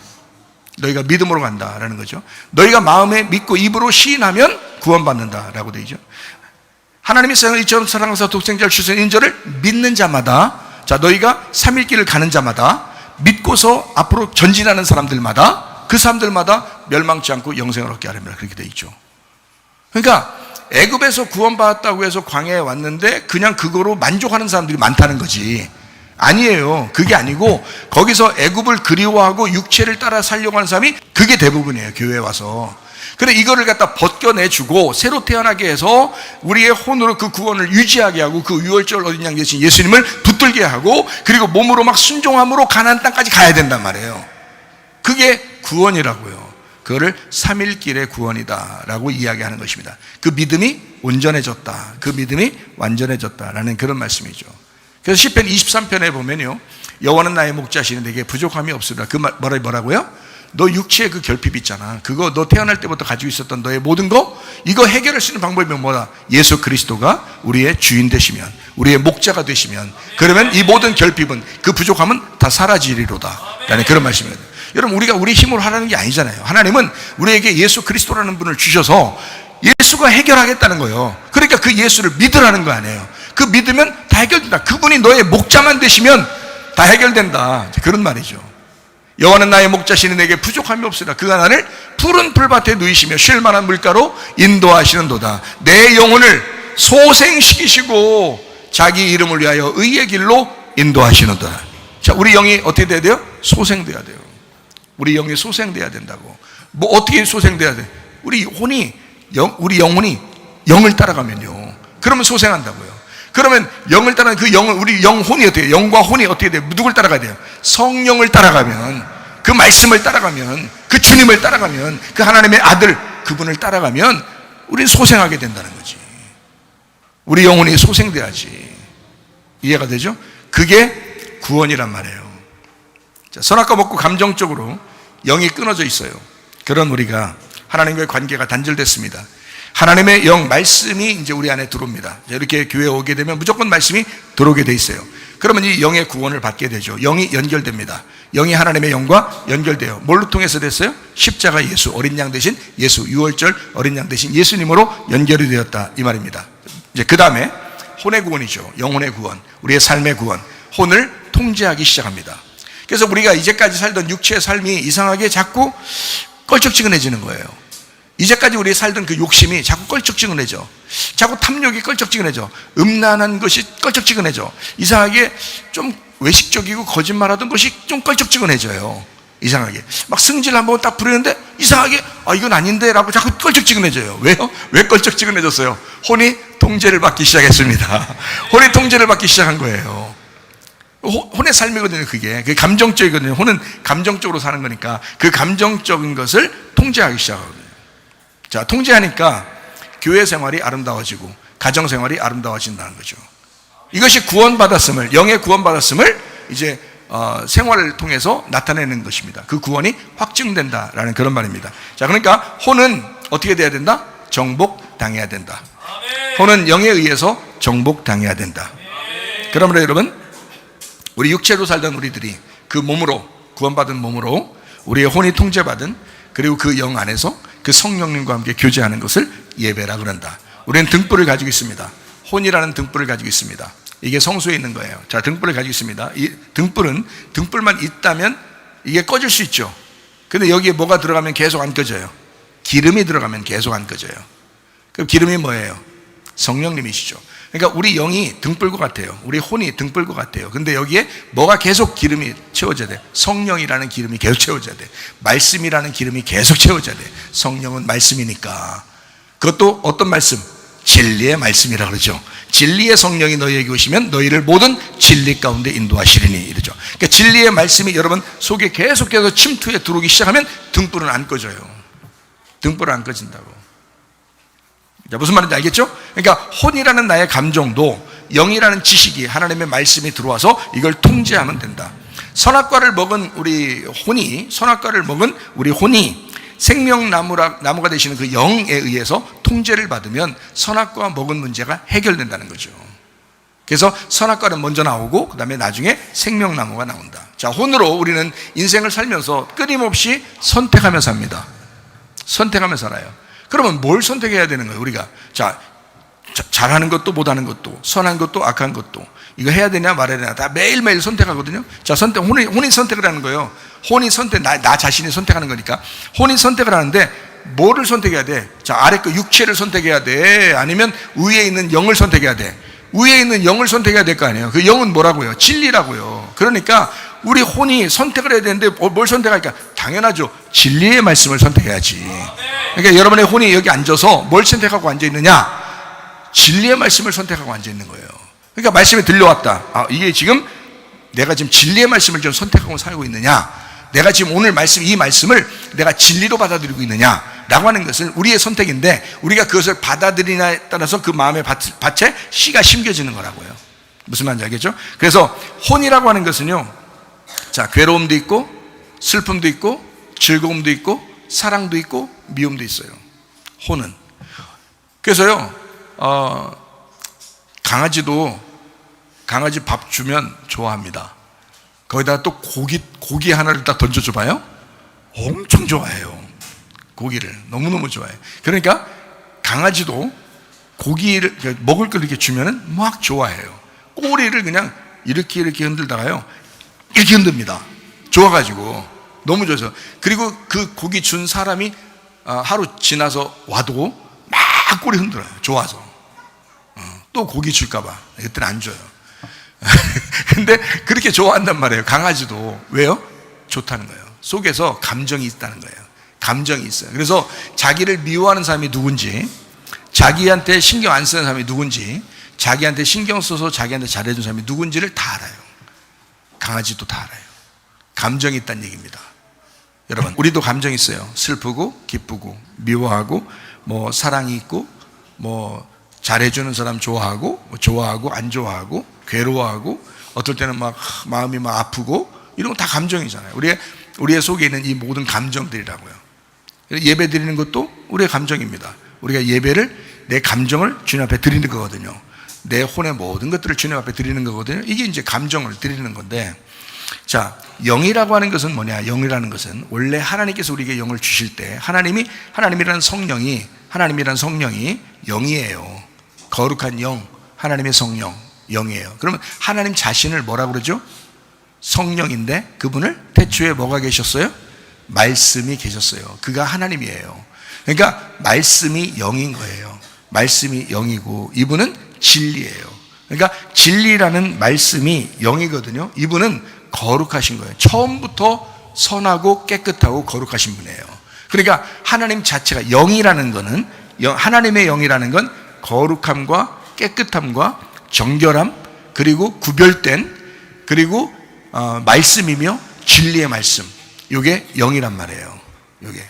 A: 너희가 믿음으로 간다라는 거죠. 너희가 마음에 믿고 입으로 시인하면 구원받는다라고 되어 있죠. 하나님이 세상을 이처럼 사랑하사 독생자를 주신 인저를 믿는 자마다, 자, 너희가 3일길을 가는 자마다, 믿고서 앞으로 전진하는 사람들마다, 그 사람들마다 멸망치 않고 영생을 얻게 하려면, 그렇게 되어 있죠. 그러니까 애굽에서 구원받았다고 해서 광야에 왔는데 그냥 그거로 만족하는 사람들이 많다는 거지. 아니에요. 그게 아니고 거기서 애굽을 그리워하고 육체를 따라 살려고 하는 사람이 그게 대부분이에요. 교회에 와서. 그래, 이거를 갖다 벗겨내주고 새로 태어나게 해서 우리의 혼으로 그 구원을 유지하게 하고, 그 유월절 어린 양 대신 예수님을 붙들게 하고, 그리고 몸으로 막 순종함으로 가나안 땅까지 가야 된단 말이에요. 그게 구원이라고요. 그거를 3일길의 구원이다라고 이야기하는 것입니다. 그 믿음이 온전해졌다, 그 믿음이 완전해졌다라는 그런 말씀이죠. 그래서 시편 23편에 보면요, 여호와는 나의 목자시니 내게 부족함이 없으리라. 그 말 뭐라고요? 너 육체의 그 결핍 있잖아, 그거 너 태어날 때부터 가지고 있었던 너의 모든 거, 이거 해결할 수 있는 방법이 뭐다? 예수 그리스도가 우리의 주인 되시면, 우리의 목자가 되시면, 그러면 이 모든 결핍은, 그 부족함은 다 사라지리로다 라는 그런 말씀입니다. 여러분, 우리가 우리 힘으로 하라는 게 아니잖아요. 하나님은 우리에게 예수 그리스도라는 분을 주셔서 예수가 해결하겠다는 거예요. 그러니까 그 예수를 믿으라는 거 아니에요. 그 믿으면 다 해결된다. 그분이 너의 목자만 되시면 다 해결된다. 그런 말이죠. 여호와는 나의 목자시니 내게 부족함이 없으리라. 그가 나를 푸른 풀밭에 누이시며 쉴 만한 물가로 인도하시는도다. 내 영혼을 소생시키시고 자기 이름을 위하여 의의 길로 인도하시는도다. 자, 우리 영이 어떻게 돼야 돼요? 소생돼야 돼요. 우리 영이 소생돼야 된다고. 뭐 어떻게 소생돼야 돼? 우리 영혼이 영을 따라가면요, 그러면 소생한다고요. 그러면 영을 따라가면 그 영은, 우리 영혼이 어떻게 돼요? 영과 혼이 어떻게 돼요? 누굴 따라가야 돼요? 성령을 따라가면, 그 말씀을 따라가면, 그 주님을 따라가면, 그 하나님의 아들 그분을 따라가면 우리는 소생하게 된다는 거지. 우리 영혼이 소생돼야지. 이해가 되죠? 그게 구원이란 말이에요. 자, 선악과 먹고 감정적으로 영이 끊어져 있어요. 그런 우리가 하나님과의 관계가 단절됐습니다. 하나님의 영, 말씀이 이제 우리 안에 들어옵니다. 이렇게 교회에 오게 되면 무조건 말씀이 들어오게 돼 있어요. 그러면 이 영의 구원을 받게 되죠. 영이 연결됩니다. 영이 하나님의 영과 연결돼요. 뭘로 통해서 됐어요? 십자가 예수, 어린 양 대신 예수, 유월절 어린 양 대신 예수님으로 연결이 되었다, 이 말입니다. 이제 그 다음에 혼의 구원이죠. 영혼의 구원, 우리의 삶의 구원. 혼을 통제하기 시작합니다. 그래서 우리가 이제까지 살던 육체의 삶이 이상하게 자꾸 껄쩍지근해지는 거예요. 이제까지 우리 살던 그 욕심이 자꾸 껄쩍지근해져. 자꾸 탐욕이 껄쩍지근해져. 음란한 것이 껄쩍지근해져. 이상하게 좀 외식적이고 거짓말하던 것이 좀 껄쩍지근해져요. 이상하게 막 승질 한번 딱 부리는데 이상하게 이건 아닌데 라고 자꾸 껄쩍지근해져요. 왜요? 왜 껄쩍지근해졌어요? 혼이 통제를 받기 시작했습니다. 혼이 통제를 받기 시작한 거예요. 혼의 삶이거든요. 그게 감정적이거든요. 혼은 감정적으로 사는 거니까 그 감정적인 것을 통제하기 시작하거든요. 자, 통제하니까 교회 생활이 아름다워지고 가정 생활이 아름다워진다는 거죠. 이것이 구원받았음을, 영의 구원받았음을 이제 생활을 통해서 나타내는 것입니다. 그 구원이 확증된다라는 그런 말입니다. 자, 그러니까 혼은 어떻게 돼야 된다? 정복당해야 된다. 혼은 영에 의해서 정복당해야 된다. 그러므로 여러분, 우리 육체로 살던 우리들이 그 몸으로, 구원받은 몸으로 우리의 혼이 통제받은, 그리고 그 영 안에서 그 성령님과 함께 교제하는 것을 예배라 그런다. 우리는 등불을 가지고 있습니다. 혼이라는 등불을 가지고 있습니다. 이게 성소에 있는 거예요. 자, 등불을 가지고 있습니다. 이 등불만 있다면 이게 꺼질 수 있죠. 근데 여기에 뭐가 들어가면 계속 안 꺼져요? 기름이 들어가면 계속 안 꺼져요. 그럼 기름이 뭐예요? 성령님이시죠. 그러니까 우리 영이 등불과 같아요. 우리 혼이 등불과 같아요. 근데 여기에 뭐가 계속 기름이 채워져야 돼? 성령이라는 기름이 계속 채워져야 돼. 말씀이라는 기름이 계속 채워져야 돼. 성령은 말씀이니까. 그것도 어떤 말씀? 진리의 말씀이라 그러죠. 진리의 성령이 너희에게 오시면 너희를 모든 진리 가운데 인도하시리니, 이러죠. 그러니까 진리의 말씀이 여러분 속에 계속해서 침투해 들어오기 시작하면 등불은 안 꺼져요. 등불은 안 꺼진다고. 자, 무슨 말인지 알겠죠? 그러니까 혼이라는 나의 감정도 영이라는 지식이, 하나님의 말씀이 들어와서 이걸 통제하면 된다. 선악과를 먹은 우리 혼이 생명나무가 되시는 그 영에 의해서 통제를 받으면 선악과 먹은 문제가 해결된다는 거죠. 그래서 선악과는 먼저 나오고 그 다음에 나중에 생명나무가 나온다. 자, 혼으로 우리는 인생을 살면서 끊임없이 선택하며 삽니다. 선택하며 살아요. 그러면 뭘 선택해야 되는 거예요? 우리가 잘하는 것도 못하는 것도, 선한 것도 악한 것도, 이거 해야 되냐 말아야 되냐 다 매일매일 선택하거든요. 자, 혼이 선택을 하는 거예요. 혼이 나 자신이 선택하는 거니까 혼이 선택을 하는데 뭐를 선택해야 돼? 자, 아래 거 육체를 선택해야 돼? 아니면 위에 있는 영을 선택해야 돼? 위에 있는 영을 선택해야 될 거 아니에요. 그 영은 뭐라고요? 진리라고요. 그러니까 우리 혼이 선택을 해야 되는데 뭘 선택할까? 당연하죠. 진리의 말씀을 선택해야지. 그러니까 여러분의 혼이 여기 앉아서 뭘 선택하고 앉아있느냐? 진리의 말씀을 선택하고 앉아있는 거예요. 그러니까 말씀이 들려왔다. 이게 지금 내가 지금 진리의 말씀을 좀 선택하고 살고 있느냐? 내가 지금 오늘 이 말씀을 내가 진리로 받아들이고 있느냐? 라고 하는 것은 우리의 선택인데, 우리가 그것을 받아들이냐에 따라서 그 마음의 밭에 씨가 심겨지는 거라고요. 무슨 말인지 알겠죠? 그래서 혼이라고 하는 것은요, 자, 괴로움도 있고 슬픔도 있고 즐거움도 있고 사랑도 있고 미움도 있어요. 혼은. 그래서요, 강아지 밥 주면 좋아합니다. 거기다가 또 고기 하나를 딱 던져줘 봐요. 엄청 좋아해요. 고기를 너무너무 좋아해요. 그러니까 강아지도 고기를 먹을 걸 이렇게 주면은 막 좋아해요. 꼬리를 그냥 이렇게 흔들다가요, 이렇게 흔듭니다. 좋아가지고, 너무 좋아서. 그리고 그 고기 준 사람이 하루 지나서 와도 막 꼬리 흔들어요. 좋아서. 또 고기 줄까봐. 그때는 안 줘요. 근데 그렇게 좋아한단 말이에요. 강아지도. 왜요? 좋다는 거예요. 속에서 감정이 있다는 거예요. 감정이 있어요. 그래서 자기를 미워하는 사람이 누군지, 자기한테 신경 안 쓰는 사람이 누군지, 자기한테 신경 써서 자기한테 잘해준 사람이 누군지를 다 알아요. 강아지도 다 알아요. 감정이 있다는 얘기입니다. 여러분, 우리도 감정이 있어요. 슬프고 기쁘고 미워하고 뭐 사랑이 있고 뭐 잘해주는 사람 좋아하고 뭐 좋아하고 안 좋아하고 괴로워하고 어떨 때는 막 마음이 막 아프고 이런 거 다 감정이잖아요. 우리의 속에 있는 이 모든 감정들이라고요. 예배 드리는 것도 우리의 감정입니다. 우리가 예배를 내 감정을 주님 앞에 드리는 거거든요. 내 혼의 모든 것들을 주님 앞에 드리는 거거든요. 이게 이제 감정을 드리는 건데, 자, 영이라고 하는 것은 뭐냐? 영이라는 것은 원래 하나님께서 우리에게 영을 주실 때 하나님이라는 성령이 영이에요. 거룩한 영, 하나님의 성령, 영이에요. 그러면 하나님 자신을 뭐라고 그러죠? 성령인데 그분을 태초에 뭐가 계셨어요? 말씀이 계셨어요. 그가 하나님이에요. 그러니까 말씀이 영인 거예요. 말씀이 영이고 이분은 진리예요. 그러니까 진리라는 말씀이 영이거든요. 이분은 거룩하신 거예요. 처음부터 선하고 깨끗하고 거룩하신 분이에요. 그러니까 하나님 자체가 영이라는 거는, 하나님의 영이라는 건 거룩함과 깨끗함과 정결함, 그리고 구별된, 그리고 말씀이며 진리의 말씀, 이게 영이란 말이에요. 이게.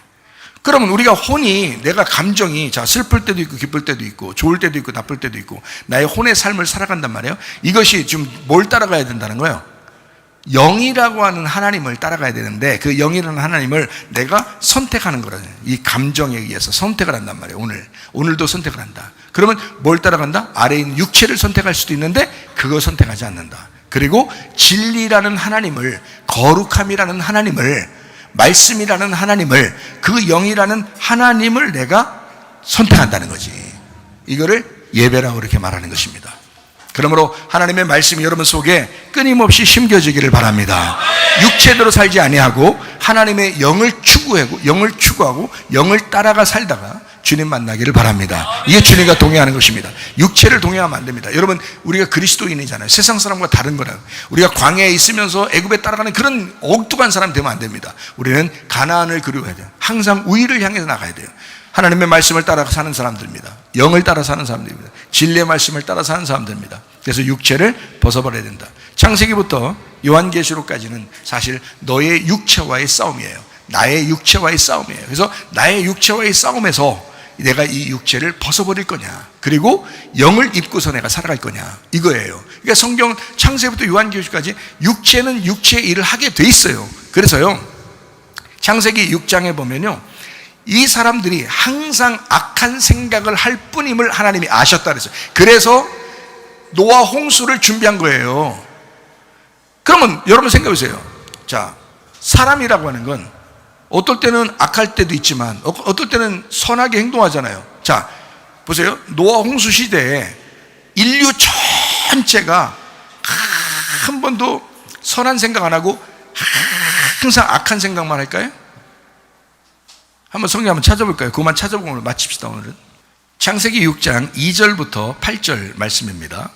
A: 그러면 우리가 혼이, 내가 감정이, 자, 슬플 때도 있고 기쁠 때도 있고 좋을 때도 있고 나쁠 때도 있고 나의 혼의 삶을 살아간단 말이에요. 이것이 지금 뭘 따라가야 된다는 거예요? 영이라고 하는 하나님을 따라가야 되는데, 그 영이라는 하나님을 내가 선택하는 거라요. 이 감정에 의해서 선택을 한단 말이에요. 오늘도 선택을 한다. 그러면 뭘 따라간다? 아래에 있는 육체를 선택할 수도 있는데 그거 선택하지 않는다. 그리고 진리라는 하나님을, 거룩함이라는 하나님을, 말씀이라는 하나님을, 그 영이라는 하나님을 내가 선택한다는 거지. 이거를 예배라고 이렇게 말하는 것입니다. 그러므로 하나님의 말씀이 여러분 속에 끊임없이 심겨지기를 바랍니다. 육체대로 살지 아니하고 하나님의 영을 추구하고 영을 따라가 살다가 주님 만나기를 바랍니다. 이게 주님과 동행하는 것입니다. 육체를 동행하면 안 됩니다. 여러분, 우리가 그리스도인이잖아요. 세상 사람과 다른 거라고. 우리가 광야에 있으면서 애굽에 따라가는 그런 엉뚱한 사람 되면 안 됩니다. 우리는 가나안을 그리워해야 돼요. 항상 우위를 향해서 나가야 돼요. 하나님의 말씀을 따라 사는 사람들입니다. 영을 따라 사는 사람들입니다. 진리의 말씀을 따라 사는 사람들입니다. 그래서 육체를 벗어버려야 된다. 창세기부터 요한계시록까지는 사실 너의 육체와의 싸움이에요. 나의 육체와의 싸움이에요. 그래서 나의 육체와의 싸움에서 내가 이 육체를 벗어버릴 거냐, 그리고 영을 입고서 내가 살아갈 거냐, 이거예요. 그러니까 성경 창세부터 요한계시록까지 육체는 육체의 일을 하게 돼 있어요. 그래서요, 창세기 6장에 보면요, 이 사람들이 항상 악한 생각을 할 뿐임을 하나님이 아셨다 그랬어요. 그래서 노아 홍수를 준비한 거예요. 그러면 여러분 생각해 보세요. 자, 사람이라고 하는 건 어떨 때는 악할 때도 있지만 어떨 때는 선하게 행동하잖아요. 자, 보세요. 노아 홍수 시대에 인류 전체가 한 번도 선한 생각 안 하고 항상 악한 생각만 할까요? 한번 성경 한번 찾아볼까요? 그것만 찾아보고 오늘 마칩시다. 오늘은 창세기 6장 2절부터 8절 말씀입니다.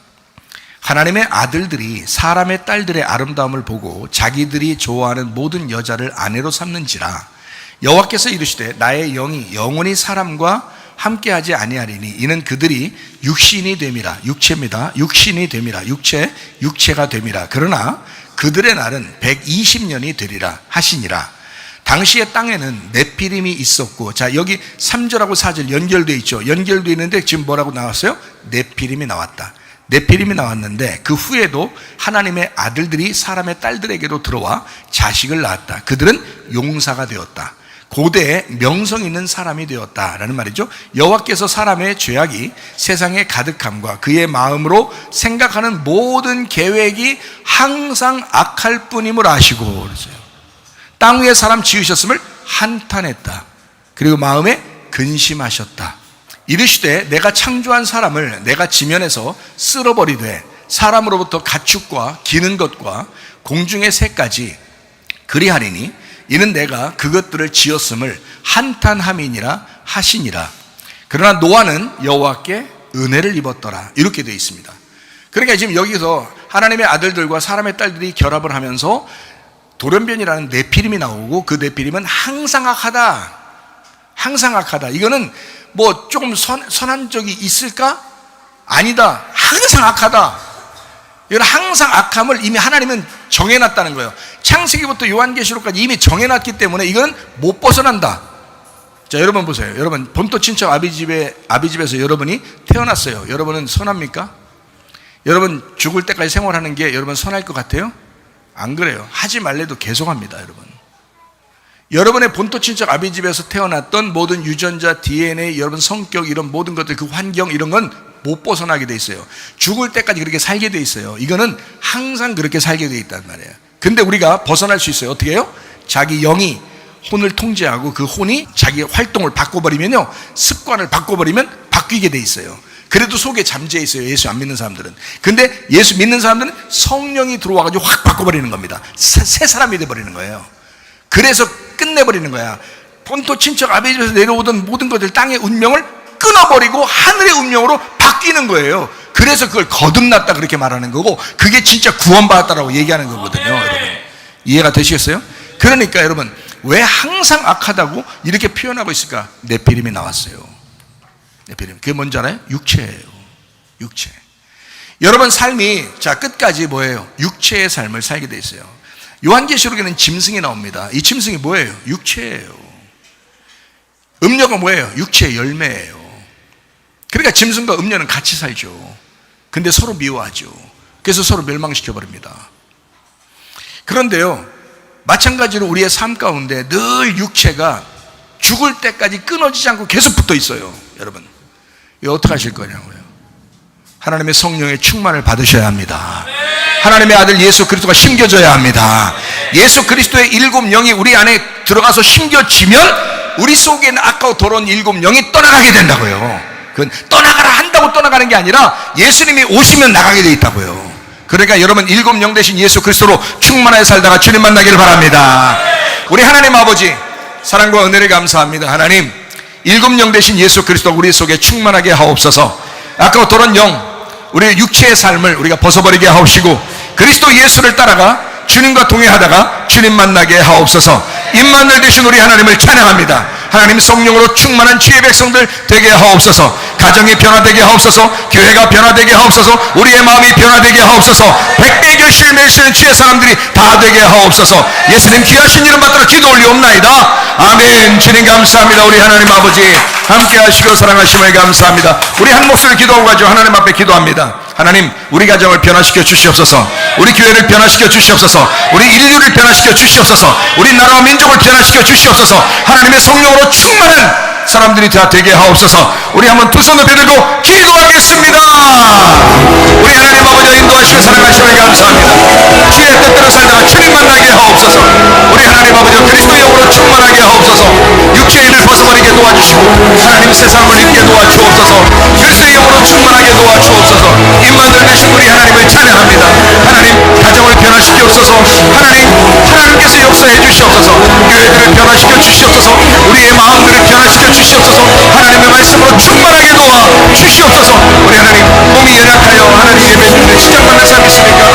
A: 하나님의 아들들이 사람의 딸들의 아름다움을 보고 자기들이 좋아하는 모든 여자를 아내로 삼는지라. 여호와께서 이르시되 나의 영이 영원히 사람과 함께하지 아니하리니 이는 그들이 육신이 됨이라. 육체입니다. 육신이 됨이라. 육체가 됨이라. 그러나 그들의 날은 120년이 되리라 하시니라. 당시의 땅에는 네피림이 있었고, 자, 여기 3절하고 4절 연결되어 있죠. 연결되어 있는데 지금 뭐라고 나왔어요? 네피림이 나왔다. 네피림이 나왔는데 그 후에도 하나님의 아들들이 사람의 딸들에게도 들어와 자식을 낳았다. 그들은 용사가 되었다. 고대에 명성 있는 사람이 되었다라는 말이죠. 여호와께서 사람의 죄악이 세상의 가득함과 그의 마음으로 생각하는 모든 계획이 항상 악할 뿐임을 아시고 그러세요. 땅 위에 사람 지으셨음을 한탄했다. 그리고 마음에 근심하셨다. 이르시되 내가 창조한 사람을 내가 지면에서 쓸어버리되 사람으로부터 가축과 기는 것과 공중의 새까지 그리하리니 이는 내가 그것들을 지었음을 한탄함이니라 하시니라. 그러나 노아는 여호와께 은혜를 입었더라. 이렇게 되어 있습니다. 그러니까 지금 여기서 하나님의 아들들과 사람의 딸들이 결합을 하면서 돌연변이라는 네피림이 나오고, 그 네피림은 항상 악하다. 항상 악하다. 이거는 뭐 조금 선한 적이 있을까? 아니다. 항상 악하다. 이건 항상 악함을 이미 하나님은 정해놨다는 거예요. 창세기부터 요한계시록까지 이미 정해놨기 때문에 이건 못 벗어난다. 자, 여러분 보세요. 여러분 본토 친척 아비집에서 여러분이 태어났어요. 여러분은 선합니까? 여러분 죽을 때까지 생활하는 게 여러분 선할 것 같아요? 안 그래요. 하지 말래도 계속합니다. 여러분의 본토 친척 아비집에서 태어났던 모든 유전자, DNA, 여러분 성격, 이런 모든 것들, 그 환경, 이런 건 못 벗어나게 돼 있어요. 죽을 때까지 그렇게 살게 돼 있어요. 이거는 항상 그렇게 살게 돼 있단 말이에요. 근데 우리가 벗어날 수 있어요. 어떻게 해요? 자기 영이 혼을 통제하고 그 혼이 자기 활동을 바꿔버리면요, 습관을 바꿔버리면 바뀌게 돼 있어요. 그래도 속에 잠재해 있어요. 예수 안 믿는 사람들은. 근데 예수 믿는 사람들은 성령이 들어와가지고 확 바꿔버리는 겁니다. 새 사람이 돼버리는 거예요. 그래서 끝내버리는 거야. 본토 친척 아비집에서 내려오던 모든 것들, 땅의 운명을 끊어버리고 하늘의 운명으로 바뀌는 거예요. 그래서 그걸 거듭났다 그렇게 말하는 거고, 그게 진짜 구원받았다라고 얘기하는 거거든요. 여러분 이해가 되시겠어요? 그러니까 여러분, 왜 항상 악하다고 이렇게 표현하고 있을까? 네피림이 나왔어요. 네피림. 그게 뭔지 알아요? 육체예요. 육체. 여러분 삶이 자 끝까지 뭐예요? 육체의 삶을 살게 돼 있어요. 요한계시록에는 짐승이 나옵니다. 이 짐승이 뭐예요? 육체예요. 음녀가 뭐예요? 육체의 열매예요. 그러니까 짐승과 음녀는 같이 살죠. 근데 서로 미워하죠. 그래서 서로 멸망시켜버립니다. 그런데요, 마찬가지로 우리의 삶 가운데 늘 육체가 죽을 때까지 끊어지지 않고 계속 붙어 있어요. 여러분 이거 어떻게 하실 거냐고요? 하나님의 성령의 충만을 받으셔야 합니다. 하나님의 아들 예수 그리스도가 심겨져야 합니다. 예수 그리스도의 일곱 영이 우리 안에 들어가서 심겨지면 우리 속에 있는 악하고 더러운 일곱 영이 떠나가게 된다고요. 그건 떠나가라 한다고 떠나가는 게 아니라 예수님이 오시면 나가게 돼 있다고요. 그러니까 여러분 일곱 영 대신 예수 그리스도로 충만하게 살다가 주님 만나기를 바랍니다. 우리 하나님 아버지 사랑과 은혜를 감사합니다. 하나님 일곱 영 대신 예수 그리스도 우리 속에 충만하게 하옵소서. 아까 더러운 영, 우리의 육체의 삶을 우리가 벗어버리게 하옵시고, 그리스도 예수를 따라가 주님과 동행하다가 주님 만나게 하옵소서. 임마누엘 되신 우리 하나님을 찬양합니다. 하나님 성령으로 충만한 주의 백성들 되게 하옵소서. 가정이 변화되게 하옵소서. 교회가 변화되게 하옵소서. 우리의 마음이 변화되게 하옵소서. 백배 결실을 맺으시는 주의 사람들이 다 되게 하옵소서. 예수님 귀하신 이름 받들어 기도 올리옵나이다. 아멘. 주님 감사합니다. 우리 하나님 아버지 함께 하시고 사랑하심을 감사합니다. 우리 한 목소리 기도하고 가죠. 하나님 앞에 기도합니다. 하나님 우리 가정을 변화시켜 주시옵소서. 우리 교회를 변화시켜 주시옵소서. 우리 인류를 변화시켜 주시옵소서. 우리 나라와 민족을 변화시켜 주시옵소서. 하나님의 성령으로 충만한 사람들이 다 되게 하옵소서. 우리 한번 두 손 높이 들고 기도하겠습니다. 우리 하나님 아버지 인도하시고 사랑하시며 감사합니다. 주의 뜻대로 살다가 주님 만나게 하옵소서. 우리 하나님 아버지 그리스도 영으로 충만하게 하옵소서. 육체의 일을 벗어버리게 도와주시고 하나님 세상을 잊게 도와주옵소서. 그리스도의 영으로 충만하게 도와주옵소서. 임마누엘 되신 우리 하나님을 찬양합니다. 하나님 가정을 변화시키옵소서. 하나님께서 역사해 주시옵소서. 교회들을 변화시켜 주시옵소서. 우리의 마음들을 변화시켜 주시옵소서. 하나님의 말씀으로 충만하게 도와 주시옵소서. 우리 하나님 몸이 연약하여 하나님 예배 드리는 시작 만난 사람 있습니까?